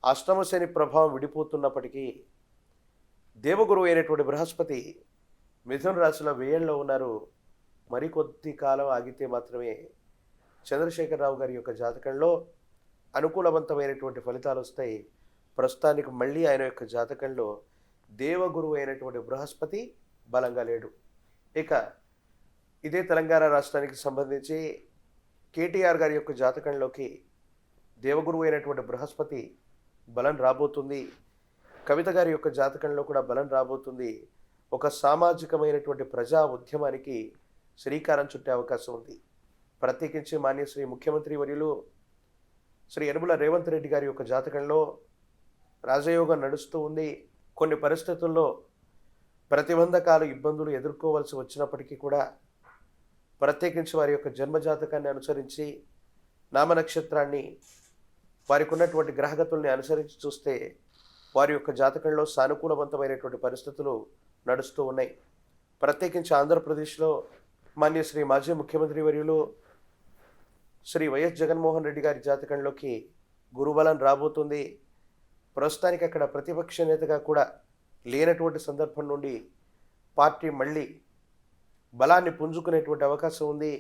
అష్టమశని ప్రభావం విడిపోతున్నప్పటికీ దేవగురువు అయినటువంటి బృహస్పతి మిథున రాశిలో వ్యయంలో ఉన్నారు. మరికొద్ది కాలం ఆగితే మాత్రమే చంద్రశేఖరరావు గారి యొక్క జాతకంలో అనుకూలవంతమైనటువంటి ఫలితాలు వస్తాయి. ప్రస్తుతానికి మళ్ళీ ఆయన యొక్క జాతకంలో దేవగురువు అయినటువంటి బృహస్పతి బలంగా లేడు. ఇక ఇదే తెలంగాణ రాష్ట్రానికి సంబంధించి కేటీఆర్ గారి యొక్క జాతకంలోకి దేవగురువు అయినటువంటి బృహస్పతి బలం రాబోతుంది. కవిత గారి యొక్క జాతకంలో కూడా బలం రాబోతుంది. ఒక సామాజికమైనటువంటి ప్రజా ఉద్యమానికి శ్రీకారం చుట్టే అవకాశం ఉంది. ప్రత్యేకించి మాన్యశ్రీ ముఖ్యమంత్రి వర్యులు శ్రీ యనమల రేవంత్ రెడ్డి గారి యొక్క జాతకంలో రాజయోగం నడుస్తూ ఉంది. కొన్ని పరిస్థితుల్లో ప్రతిబంధకాలు ఇబ్బందులు ఎదుర్కోవాల్సి వచ్చినప్పటికీ కూడా ప్రత్యేకించి వారి యొక్క జన్మజాతకాన్ని అనుసరించి నామనక్షత్రాన్ని వారికి ఉన్నటువంటి గ్రహగతుల్ని అనుసరించి చూస్తే వారి యొక్క జాతకంలో సానుకూలవంతమైనటువంటి పరిస్థితులు నడుస్తూ ఉన్నాయి. ప్రత్యేకించి ఆంధ్రప్రదేశ్లో మాన్యశ్రీ మాజీ ముఖ్యమంత్రి వర్యులు శ్రీ వైఎస్ జగన్మోహన్ రెడ్డి గారి జాతకంలోకి గురుబలం రాబోతుంది. ప్రస్తుతానికి అక్కడ ప్రతిపక్ష నేతగా కూడా లేనటువంటి సందర్భం నుండి పార్టీ మళ్ళీ బలాన్ని పుంజుకునేటువంటి అవకాశం ఉంది.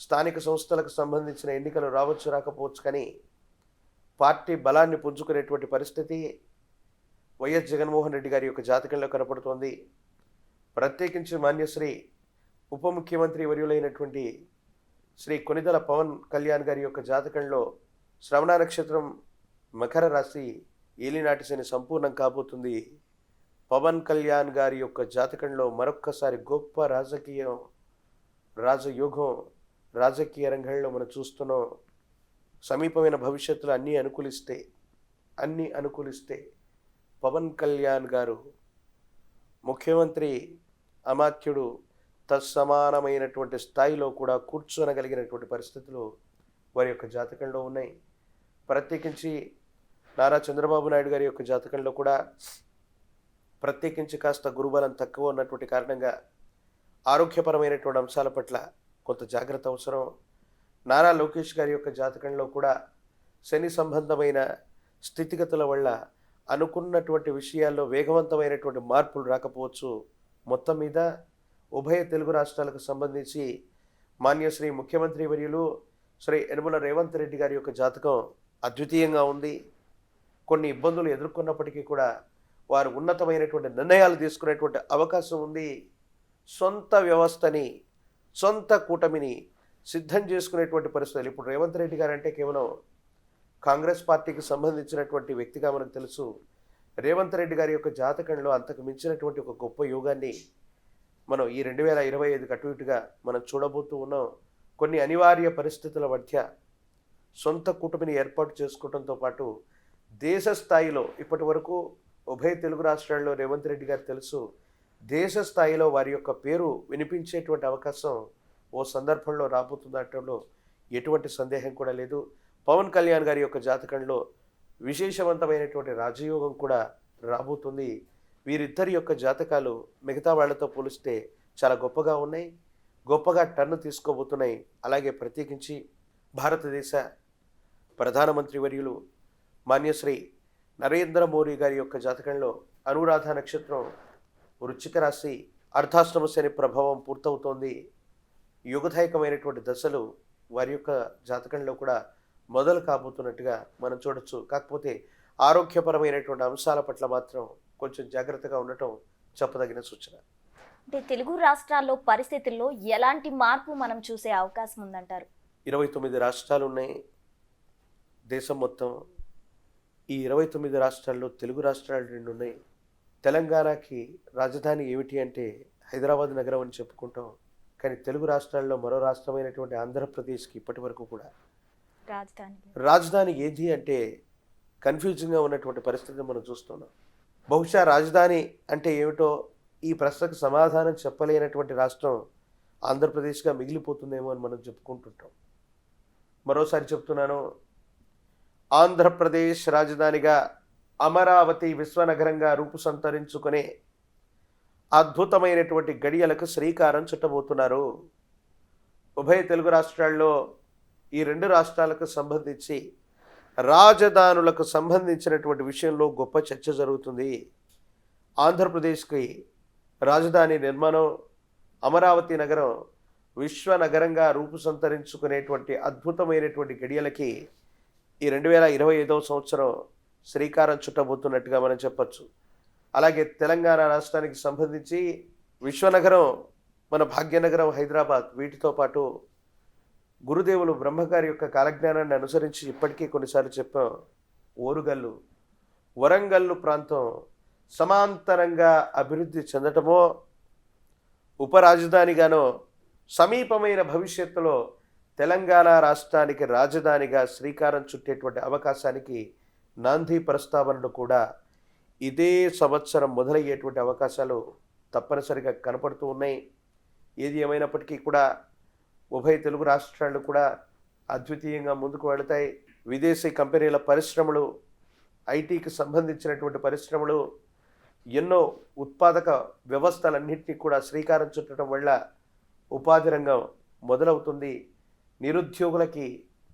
స్థానిక సంస్థలకు సంబంధించిన ఎన్నికలు రావచ్చు రాకపోవచ్చు, కానీ పార్టీ బలాన్ని పుంజుకునేటువంటి పరిస్థితి వైఎస్ జగన్మోహన్ రెడ్డి గారి యొక్క జాతకంలో కనపడుతోంది. ప్రత్యేకించి మాన్యశ్రీ ఉప ముఖ్యమంత్రి వర్యులైనటువంటి శ్రీ కొనిదెల పవన్ కళ్యాణ్ గారి యొక్క జాతకంలో శ్రవణ నక్షత్రం మకర రాశి ఏలినాటి శని సంపూర్ణం కాబోతుంది. పవన్ కళ్యాణ్ గారి యొక్క జాతకంలో మరొక్కసారి గొప్ప రాజయోగం రాజకీయ రంగంలో మనం చూస్తున్నాం. సమీపమైన భవిష్యత్తులో అన్నీ అనుకూలిస్తే పవన్ కళ్యాణ్ గారు ముఖ్యమంత్రి అమాత్యుడు తత్సమానమైనటువంటి స్థాయిలో కూడా కూర్చోనగలిగినటువంటి పరిస్థితులు వారి యొక్క జాతకంలో ఉన్నాయి. ప్రత్యేకించి నారా చంద్రబాబు నాయుడు గారి యొక్క జాతకంలో కూడా ప్రత్యేకించి కాస్త గురుబలం తక్కువ ఉన్నటువంటి కారణంగా ఆరోగ్యపరమైనటువంటి అంశాల పట్ల కొంత జాగ్రత్త అవసరం. నారా లోకేష్ గారి యొక్క జాతకంలో కూడా శని సంబంధమైన స్థితిగతుల వల్ల అనుకున్నటువంటి విషయాల్లో వేగవంతమైనటువంటి మార్పులు రాకపోవచ్చు. మొత్తం మీద ఉభయ తెలుగు రాష్ట్రాలకు సంబంధించి మాన్యశ్రీ ముఖ్యమంత్రి వర్యులు శ్రీ యనమల రేవంత్ రెడ్డి గారి యొక్క జాతకం అద్వితీయంగా ఉంది. కొన్ని ఇబ్బందులు ఎదుర్కొన్నప్పటికీ కూడా వారు ఉన్నతమైనటువంటి నిర్ణయాలు తీసుకునేటువంటి అవకాశం ఉంది. సొంత వ్యవస్థని, సొంత కూటమిని సిద్ధం చేసుకునేటువంటి పరిస్థితులు. ఇప్పుడు రేవంత్ రెడ్డి గారు అంటే కేవలం కాంగ్రెస్ పార్టీకి సంబంధించినటువంటి వ్యక్తిగా మనకు తెలుసు. రేవంత్ రెడ్డి గారి యొక్క జాతకంలో అంతకు మించినటువంటి ఒక గొప్ప యోగాన్ని మనం ఈ 2025 అటు ఇటుగా మనం చూడబోతూ ఉన్నాం. కొన్ని అనివార్య పరిస్థితుల మధ్య సొంత కూటమిని ఏర్పాటు చేసుకోవడంతో పాటు దేశ స్థాయిలో ఇప్పటి వరకు ఉభయ తెలుగు రాష్ట్రాల్లో రేవంత్ రెడ్డి గారు తెలుసు, దేశ స్థాయిలో వారి యొక్క పేరు వినిపించేటువంటి అవకాశం ఓ సందర్భంలో రాబోతుందటంలో ఎటువంటి సందేహం కూడా లేదు. పవన్ కళ్యాణ్ గారి యొక్క జాతకంలో విశేషవంతమైనటువంటి రాజయోగం కూడా రాబోతుంది. వీరిద్దరి యొక్క జాతకాలు మిగతా వాళ్లతో పోలిస్తే చాలా గొప్పగా ఉన్నాయి, గొప్పగా టర్న్ తీసుకోబోతున్నాయి. అలాగే ప్రత్యేకించి భారతదేశ ప్రధానమంత్రి వర్యులు మాన్యశ్రీ నరేంద్ర మోడీ గారి యొక్క జాతకంలో అనురాధ నక్షత్రం వృశ్చిక రాశి అర్ధాష్టమ శని ప్రభావం పూర్తవుతోంది. యుగదాయకమైనటువంటి దశలు వారి యొక్క జాతకంలో కూడా మొదలు కాబోతున్నట్టుగా మనం చూడొచ్చు. కాకపోతే ఆరోగ్యపరమైనటువంటి అంశాల పట్ల మాత్రం కొంచెం జాగ్రత్తగా ఉండటం చెప్పదగిన సూచన. అంటే తెలుగు రాష్ట్రాల్లో పరిస్థితుల్లో ఎలాంటి మార్పు మనం చూసే అవకాశం ఉందంటారు? 29 రాష్ట్రాలు ఉన్నాయి దేశం మొత్తం. ఈ 29 రాష్ట్రాల్లో తెలుగు రాష్ట్రాలు 2 ఉన్నాయి. తెలంగాణకి రాజధాని ఏమిటి అంటే హైదరాబాద్ నగరం అని చెప్పుకుంటాం. కానీ తెలుగు రాష్ట్రాల్లో మరో రాష్ట్రమైనటువంటి ఆంధ్రప్రదేశ్కి ఇప్పటి వరకు కూడా రాజధాని ఏది అంటే కన్ఫ్యూజింగ్గా ఉన్నటువంటి పరిస్థితిని మనం చూస్తున్నాం. బహుశా రాజధాని అంటే ఏమిటో ఈ ప్రశ్నకు సమాధానం చెప్పలేనటువంటి రాష్ట్రం ఆంధ్రప్రదేశ్గా మిగిలిపోతుందేమో అని మనం చెప్పుకుంటుంటాం. మరోసారి చెప్తున్నాను, ఆంధ్రప్రదేశ్ రాజధానిగా అమరావతి విశ్వనగరంగా రూపుసంతరించుకునే అద్భుతమైనటువంటి గడియలకు శ్రీకారం చుట్టబోతున్నారు. ఉభయ తెలుగు రాష్ట్రాల్లో ఈ 2 రాష్ట్రాలకు సంబంధించి రాజధానులకు సంబంధించినటువంటి విషయంలో గొప్ప చర్చ జరుగుతుంది. ఆంధ్రప్రదేశ్కి రాజధాని నిర్మాణం, అమరావతి నగరం విశ్వనగరంగా రూపుసంతరించుకునేటువంటి అద్భుతమైనటువంటి గడియలకి ఈ 2025వ సంవత్సరం శ్రీకారం చుట్టబోతున్నట్టుగా మనం చెప్పచ్చు. అలాగే తెలంగాణ రాష్ట్రానికి సంబంధించి విశ్వనగరం, మన భాగ్యనగరం హైదరాబాద్, వీటితో పాటు గురుదేవులు బ్రహ్మగారి యొక్క కాలజ్ఞానాన్ని అనుసరించి ఇప్పటికీ కొన్నిసార్లు చెప్పాం, ఓరుగల్లు, వరంగల్లు ప్రాంతం సమాంతరంగా అభివృద్ధి చెందటమో, ఉపరాజధానిగానో సమీపమైన భవిష్యత్తులో తెలంగాణ రాష్ట్రానికి రాజధానిగా శ్రీకారం చుట్టేటువంటి అవకాశానికి నాంది ప్రస్తావనలు కూడా ఇదే సంవత్సరం మొదలయ్యేటువంటి అవకాశాలు తప్పనిసరిగా కనపడుతూ ఉన్నాయి. ఏది ఏమైనప్పటికీ కూడా ఉభయ తెలుగు రాష్ట్రాలు కూడా అద్వితీయంగా ముందుకు వెళతాయి. విదేశీ కంపెనీల పరిశ్రమలు, ఐటీకి సంబంధించినటువంటి పరిశ్రమలు, ఎన్నో ఉత్పాదక వ్యవస్థలన్నింటినీ కూడా శ్రీకారం చుట్టడం వల్ల ఉపాధి రంగం మొదలవుతుంది. నిరుద్యోగులకి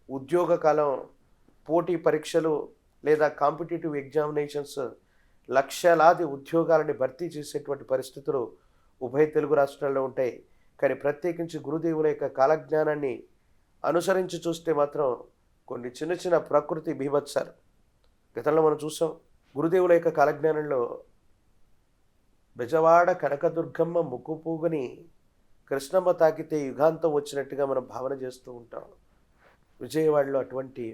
ఉద్యోగ కాలం, పోటీ పరీక్షలు లేదా కాంపిటేటివ్ ఎగ్జామినేషన్స్, లక్షలాది ఉద్యోగాలని భర్తీ చేసేటువంటి పరిస్థితులు ఉభయ తెలుగు రాష్ట్రాల్లో ఉంటాయి. కానీ ప్రత్యేకించి గురుదేవుల యొక్క కాలజ్ఞానాన్ని అనుసరించి చూస్తే మాత్రం కొన్ని చిన్న చిన్న ప్రకృతి బీభత్సాలు గతంలో మనం చూసాం. గురుదేవుల యొక్క కాలజ్ఞానంలో బెజవాడ కనకదుర్గమ్మ ముక్కుపూగని కృష్ణమ్మ తాకితే యుగాంతం వచ్చినట్టుగా మనం భావన చేస్తూ ఉంటాం. విజయవాడలో అటువంటి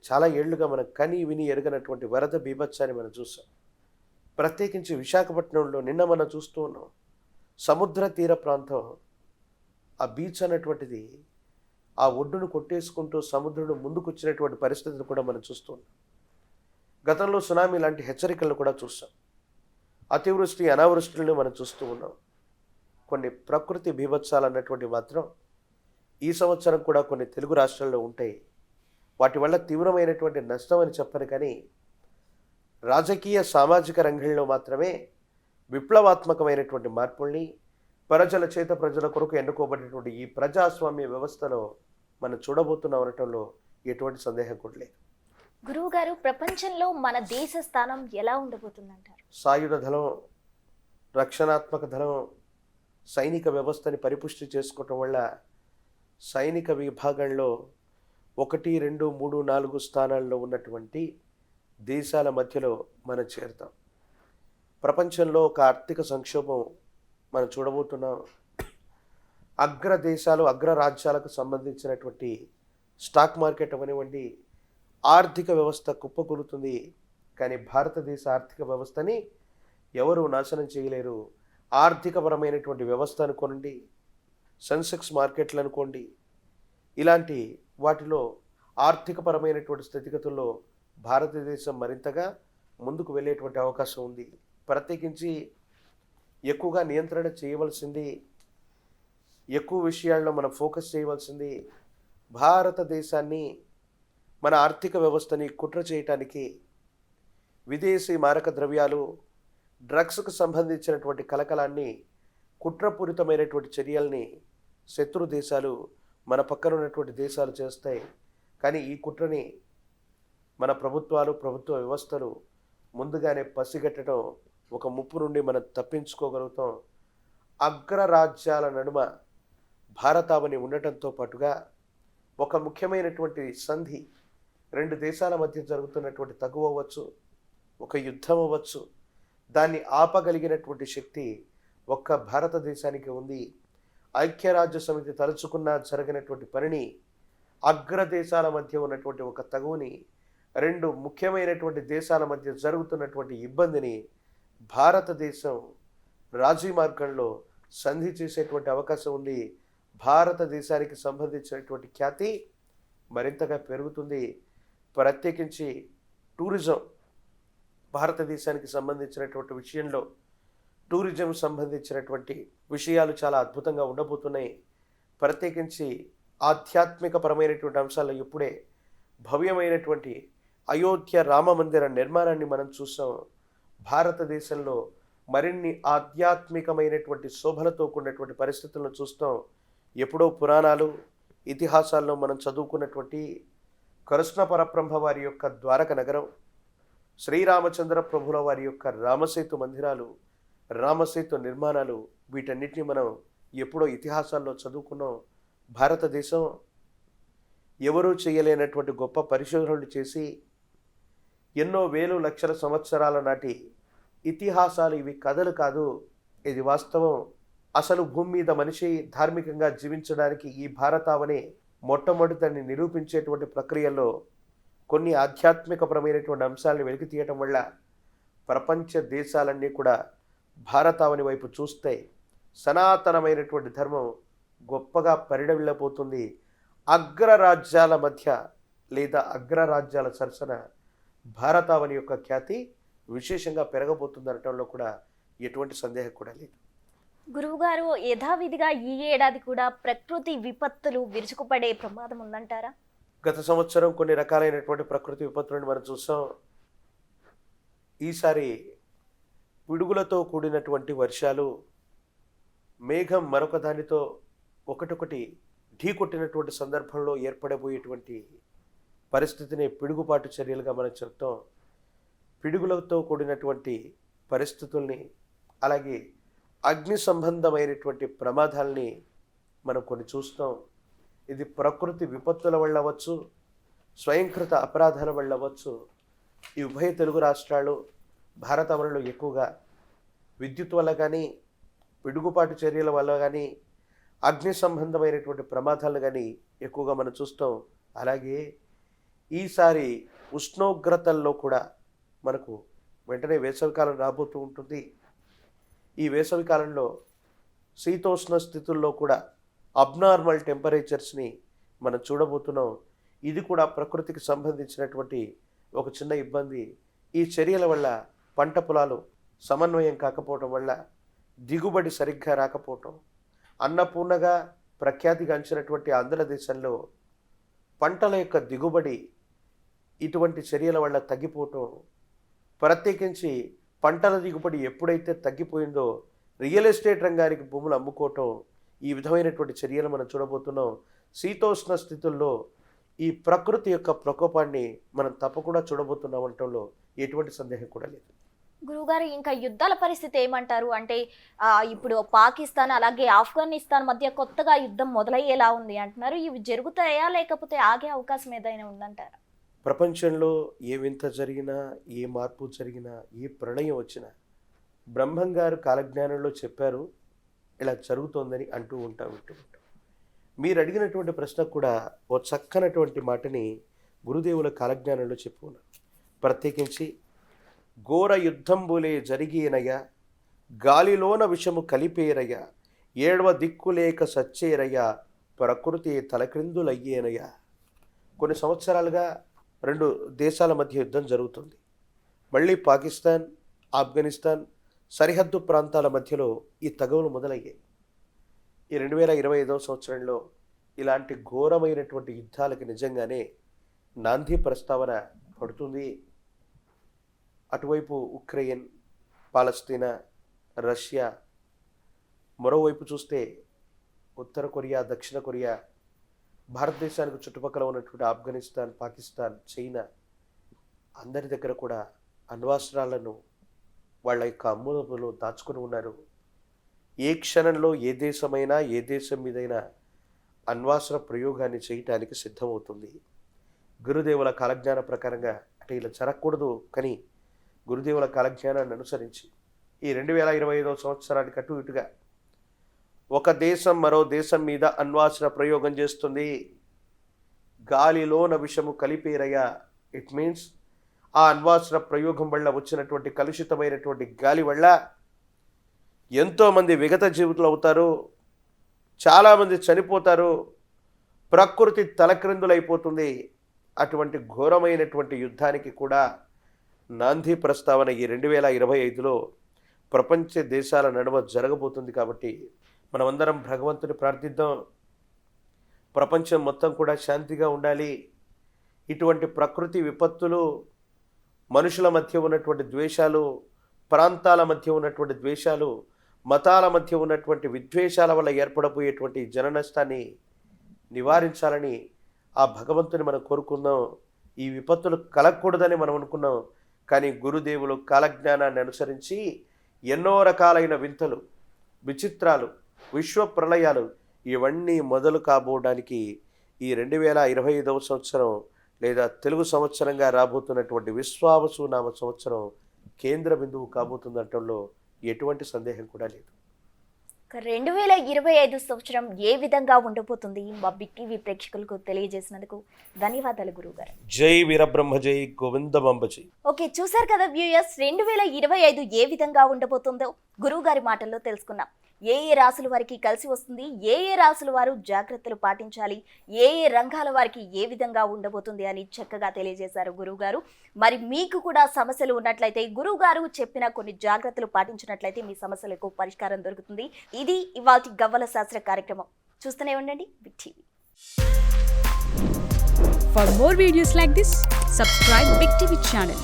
చాలా ఏళ్లుగా మనం కని విని ఎరగనటువంటి వరద బీభత్సాన్ని మనం చూసాం. ప్రత్యేకించి విశాఖపట్నంలో నిన్న మనం చూస్తూ ఉన్నాం. సముద్ర తీర ప్రాంతం, ఆ బీచ్ అన్నటువంటిది ఆ ఒడ్డును కొట్టేసుకుంటూ సముద్రుడు ముందుకు వచ్చినటువంటి పరిస్థితిని కూడా మనం చూస్తున్నాం. గతంలో సునామీ లాంటి హెచ్చరికలను కూడా చూసాం. అతివృష్టి అనావృష్టిలను మనం చూస్తూ ఉన్నాం. కొన్ని ప్రకృతి బీభత్సాలు అన్నటువంటి మాత్రం ఈ సంవత్సరం కూడా కొన్ని తెలుగు రాష్ట్రాల్లో ఉంటాయి. వాటి వల్ల తీవ్రమైనటువంటి నష్టం అని చెప్పను, కానీ రాజకీయ సామాజిక రంగంలో మాత్రమే విప్లవాత్మకమైనటువంటి మార్పుల్ని ప్రజల చేత ప్రజల కొరకు ఎన్నుకోబడినటువంటి ఈ ప్రజాస్వామ్య వ్యవస్థలో మనం చూడబోతున్నాం అనటంలో ఎటువంటి సందేహం కూడా లేదు. గురువు గారు, ప్రపంచంలో మన దేశ స్థానం ఎలా ఉండబోతుందంటారు? సాయుధ దళం, రక్షణాత్మక దళం, సైనిక వ్యవస్థని పరిపుష్టి చేసుకోవటం వల్ల సైనిక విభాగంలో 1, 2, 3, 4 స్థానాల్లో ఉన్నటువంటి దేశాల మధ్యలో మనం చేరుతాం. ప్రపంచంలో ఒక ఆర్థిక సంక్షోభం మనం చూడబోతున్నాం. అగ్ర దేశాలు, అగ్ర రాజ్యాలకు సంబంధించినటువంటి స్టాక్ మార్కెట్ అవనివ్వండి, ఆర్థిక వ్యవస్థ కుప్పకూలుతుంది. కానీ భారతదేశ ఆర్థిక వ్యవస్థని ఎవరు నాశనం చేయలేరు. ఆర్థికపరమైనటువంటి వ్యవస్థ అనుకోండి, సెన్సెక్స్ మార్కెట్లు అనుకోండి, ఇలాంటి వాటిలో ఆర్థికపరమైనటువంటి స్థితిగతుల్లో భారతదేశం మరింతగా ముందుకు వెళ్ళేటువంటి అవకాశం ఉంది. ప్రత్యేకించి ఎక్కువగా నియంత్రణ చేయవలసింది, ఎక్కువ విషయాల్లో మనం ఫోకస్ చేయవలసింది భారతదేశాన్ని, మన ఆర్థిక వ్యవస్థని కుట్ర చేయటానికి విదేశీ మారక ద్రవ్యాలు, డ్రగ్స్కు సంబంధించినటువంటి కలకలాన్ని, కుట్రపూరితమైనటువంటి చర్యల్ని శత్రు దేశాలు, మన పక్కన ఉన్నటువంటి దేశాలు చేస్తాయి. కానీ ఈ కుట్రని మన ప్రభుత్వాలు, ప్రభుత్వ వ్యవస్థలు ముందుగానే పసిగట్టడం, ఒక ముప్పు నుండి మనం తప్పించుకోగలుగుతాం. అగ్రరాజ్యాల నడుమ భారతావని ఉండటంతో పాటుగా ఒక ముఖ్యమైనటువంటి సంధి, 2 దేశాల మధ్య జరుగుతున్నటువంటి తగువ అవ్వచ్చు, ఒక యుద్ధం అవ్వచ్చు, దాన్ని ఆపగలిగినటువంటి శక్తి ఒక్క భారతదేశానికి ఉంది. ఐక్యరాజ్య సమితి తలుచుకున్నా జరగనటువంటి పనిని, అగ్రదేశాల మధ్య ఉన్నటువంటి ఒక తగువుని, 2 ముఖ్యమైనటువంటి దేశాల మధ్య జరుగుతున్నటువంటి ఇబ్బందిని భారతదేశం రాజీ మార్గంలో సంధి చేసేటువంటి అవకాశం ఉంది. భారతదేశానికి సంబంధించినటువంటి ఖ్యాతి మరింతగా పెరుగుతుంది. ప్రత్యేకించి టూరిజం, భారతదేశానికి సంబంధించినటువంటి విషయంలో టూరిజం సంబంధించినటువంటి విషయాలు చాలా అద్భుతంగా ఉండబోతున్నాయి. ప్రత్యేకించి ఆధ్యాత్మికపరమైనటువంటి అంశాల్లో ఇప్పుడే భవ్యమైనటువంటి అయోధ్య రామ మందిర నిర్మాణాన్ని మనం చూసాం. భారతదేశంలో మరిన్ని ఆధ్యాత్మికమైనటువంటి శోభలతో కూడినటువంటి పరిస్థితులను చూస్తాం. ఎప్పుడో పురాణాలు, ఇతిహాసాల్లో మనం చదువుకున్నటువంటి కృష్ణ పరబ్రహ్మ వారి యొక్క ద్వారక నగరం, శ్రీరామచంద్ర ప్రభుల వారి యొక్క రామసేతు మందిరాలు, రామసేతు నిర్మాణాలు, వీటన్నిటిని మనం ఎప్పుడో ఇతిహాసాల్లో చదువుకున్నాం. భారతదేశం ఎవరూ చేయలేనటువంటి గొప్ప పరిశోధనలు చేసి ఎన్నో వేలు లక్షల సంవత్సరాల నాటి ఇతిహాసాలు, ఇవి కథలు కాదు, ఇది వాస్తవం. అసలు భూమి మీద మనిషి ధార్మికంగా జీవించడానికి ఈ భారతావని మొట్టమొదటిని నిరూపించేటువంటి ప్రక్రియలో కొన్ని ఆధ్యాత్మికపరమైనటువంటి అంశాలను వెలికి తీయటం వల్ల ప్రపంచ దేశాలన్నీ కూడా భారతావని వైపు చూస్తే సనాతనమైనటువంటి ధర్మం గొప్పగా పరిడవిల్లబోతుంది. అగ్రరాజ్యాల మధ్య లేదా అగ్రరాజ్యాల సరసన భారతావని యొక్క ఖ్యాతి విశేషంగా పెరగబోతుంది అనటంలో కూడా ఎటువంటి సందేహం కూడా లేదు. గురువుగారు, యథావిధిగా ఈ ఏడాది కూడా ప్రకృతి విపత్తులు విరుచుకుపడే ప్రమాదం ఉందంటారా? గత సంవత్సరం కొన్ని రకాలైనటువంటి ప్రకృతి విపత్తులను మనం చూసాం. ఈసారి పిడుగులతో కూడినటువంటి వర్షాలు, మేఘం మరొక దానితో ఒకటొకటి ఢీకొట్టినటువంటి సందర్భంలో ఏర్పడబోయేటువంటి పరిస్థితిని పిడుగుపాటు చర్యలుగా మనం చెప్తాం. పిడుగులతో కూడినటువంటి పరిస్థితుల్ని, అలాగే అగ్ని సంబంధమైనటువంటి ప్రమాదాలని మనం కొన్ని చూస్తాం. ఇది ప్రకృతి విపత్తుల వల్ల అవ్వచ్చు, స్వయంకృత అపరాధాల వల్ల అవ్వచ్చు. ఈ ఉభయ తెలుగు రాష్ట్రాలు, భారతావనిలో ఎక్కువగా విద్యుత్ వల్ల కానీ, పిడుగుపాటు చర్యల వల్ల కానీ, అగ్ని సంబంధమైనటువంటి ప్రమాదాలు కానీ ఎక్కువగా మనం చూస్తాం. అలాగే ఈసారి ఉష్ణోగ్రతల్లో కూడా మనకు వెంటనే వేసవికాలం రాబోతూ ఉంటుంది. ఈ వేసవికాలంలో శీతోష్ణ స్థితుల్లో కూడా అబ్నార్మల్ టెంపరేచర్స్ని మనం చూడబోతున్నాం. ఇది కూడా ప్రకృతికి సంబంధించినటువంటి ఒక చిన్న ఇబ్బంది. ఈ చర్యల వల్ల పంట పొలాలు సమన్వయం కాకపోవటం వల్ల దిగుబడి సరిగ్గా రాకపోవటం, అన్నపూర్ణగా ప్రఖ్యాతిగాంచినటువంటి ఆంధ్రదేశంలో పంటల యొక్క దిగుబడి ఇటువంటి చర్యల వల్ల తగ్గిపోవటం, ప్రత్యేకించి పంటల దిగుబడి ఎప్పుడైతే తగ్గిపోయిందో రియల్ ఎస్టేట్ రంగానికి భూములు అమ్ముకోవటం, ఈ విధమైనటువంటి చర్యలు మనం చూడబోతున్నాం. శీతోష్ణ స్థితుల్లో ఈ ప్రకృతి యొక్క ప్రకోపాన్ని మనం తప్పకుండా చూడబోతున్నాం అనటంలో ఎటువంటి సందేహం కూడా లేదు. గురువుగారు, ఇంకా యుద్ధాల పరిస్థితి ఏమంటారు? అంటే ఇప్పుడు పాకిస్తాన్ అలాగే ఆఫ్ఘనిస్తాన్ మధ్య కొత్తగా యుద్ధం మొదలయ్యేలా ఉంది అంటున్నారు. ఇవి జరుగుతాయా, లేకపోతే ఆగే అవకాశం ఏదైనా ఉందంటారా? ప్రపంచంలో ఏ వింత జరిగినా, ఏ మార్పు జరిగినా, ఏ ప్రళయం వచ్చినా బ్రహ్మంగారు కాలజ్ఞానంలో చెప్పారు ఇలా జరుగుతోందని వింటూ ఉంటాం. మీరు అడిగినటువంటి ప్రశ్నకు కూడా ఓ చక్కనటువంటి మాటని గురుదేవుల కాలజ్ఞానంలో చెప్పుకున్నారు. ప్రత్యేకించి ఘోర యుద్ధంబులే జరిగేనయ్య, గాలిలోన విషము కలిపేరయ్య, ఏడవ దిక్కులేక సచ్చేరయ్య, ప్రకృతి తలక్రిందులయ్యేనయ్య. కొన్ని సంవత్సరాలుగా రెండు దేశాల మధ్య యుద్ధం జరుగుతుంది. మళ్ళీ పాకిస్తాన్, ఆఫ్ఘనిస్తాన్ సరిహద్దు ప్రాంతాల మధ్యలో ఈ తగవులు మొదలయ్యాయి. ఈ 2025వ సంవత్సరంలో ఇలాంటి ఘోరమైనటువంటి యుద్ధాలకి నిజంగానే నాంది ప్రస్తావన పడుతుంది. అటువైపు ఉక్రెయిన్, పాలస్తీనా, రష్యా, మరోవైపు చూస్తే ఉత్తర కొరియా, దక్షిణ కొరియా, భారతదేశానికి చుట్టుపక్కల ఉన్నటువంటి ఆఫ్ఘనిస్తాన్, పాకిస్తాన్, చైనా, అందరి దగ్గర కూడా అణ్వాస్త్రాలను వాళ్ళ యొక్క అమ్ములో దాచుకుని ఉన్నారు. ఏ క్షణంలో ఏ దేశమైనా, ఏ దేశం మీదైనా అణ్వాస్త్ర ప్రయోగాన్ని చేయటానికి సిద్ధమవుతుంది. గురుదేవుల కాలజ్ఞాన ప్రకారంగా అంటే ఇలా జరగకూడదు, కానీ గురుదేవుల కాలజ్ఞానాన్ని అనుసరించి ఈ 2025వ సంవత్సరానికి అటు ఇటుగా ఒక దేశం మరో దేశం మీద అణ్వాస్త్ర ప్రయోగం చేస్తుంది. గాలిలోన విషము కలిపేరయ్యా. ఇట్ మీన్స్ ఆ అణ్వాస్త్ర ప్రయోగం వల్ల వచ్చినటువంటి కలుషితమైనటువంటి గాలి వల్ల ఎంతోమంది విగత జీవితులు అవుతారు, చాలామంది చనిపోతారు, ప్రకృతి తలక్రిందులైపోతుంది. అటువంటి ఘోరమైనటువంటి యుద్ధానికి కూడా నాంది ప్రస్తావన ఈ 2025లో ప్రపంచ దేశాల నడుమ జరగబోతుంది. కాబట్టి మనమందరం భగవంతుని ప్రార్థిద్దాం. ప్రపంచం మొత్తం కూడా శాంతిగా ఉండాలి. ఇటువంటి ప్రకృతి విపత్తులు, మనుషుల మధ్య ఉన్నటువంటి ద్వేషాలు, ప్రాంతాల మధ్య ఉన్నటువంటి ద్వేషాలు, మతాల మధ్య ఉన్నటువంటి విద్వేషాల వల్ల ఏర్పడబోయేటువంటి జన నష్టాన్ని నివారించాలని ఆ భగవంతుని మనం కోరుకుందాం. ఈ విపత్తులు కలగకూడదని మనం అనుకున్నాం. కానీ గురుదేవులు కాలజ్ఞానాన్ని అనుసరించి ఎన్నో రకాలైన వింతలు, విచిత్రాలు, విశ్వ ప్రళయాలు ఇవన్నీ మొదలు కాబోవడానికి ఈ 2025వ సంవత్సరం లేదా తెలుగు సంవత్సరంగా రాబోతున్నటువంటి విశ్వావసు నామ సంవత్సరం కేంద్ర బిందువు కాబోతుందటంలో ఎటువంటి సందేహం కూడా లేదు. 2025 సంవత్సరం ఏ విధంగా ఉండబోతుంది మా బిగ్ టీవీ ప్రేక్షకులకు తెలియజేసినందుకు ధన్యవాదాలు గురువుగారు. జై వీరబ్రహ్మ జై గోవిందమాంబ జై. ఓకే, చూసారు కదా వ్యూయర్స్, 2025 ఏ విధంగా ఉండబోతుందో గురువు గారి మాటల్లో తెలుసుకున్నాం. ఏ ఏ రాసుల వారికి కలిసి వస్తుంది, ఏ ఏ రాసుల వారు జాగ్రత్తలు పాటించాలి, ఏ ఏ రంగాల వారికి ఏ విధంగా ఉండబోతుంది అని చక్కగా తెలియజేశారు గురువు గారు. మరి మీకు కూడా సమస్యలు ఉన్నట్లయితే గురువు గారు చెప్పిన కొన్ని జాగ్రత్తలు పాటించినట్లయితే మీ సమస్యలకు పరిష్కారం దొరుకుతుంది. ఇది ఇవాల్టి గవ్వల శాస్త్ర కార్యక్రమం. చూస్తూనే ఉండండి Big TV. For more videos like this, subscribe Big TV channel.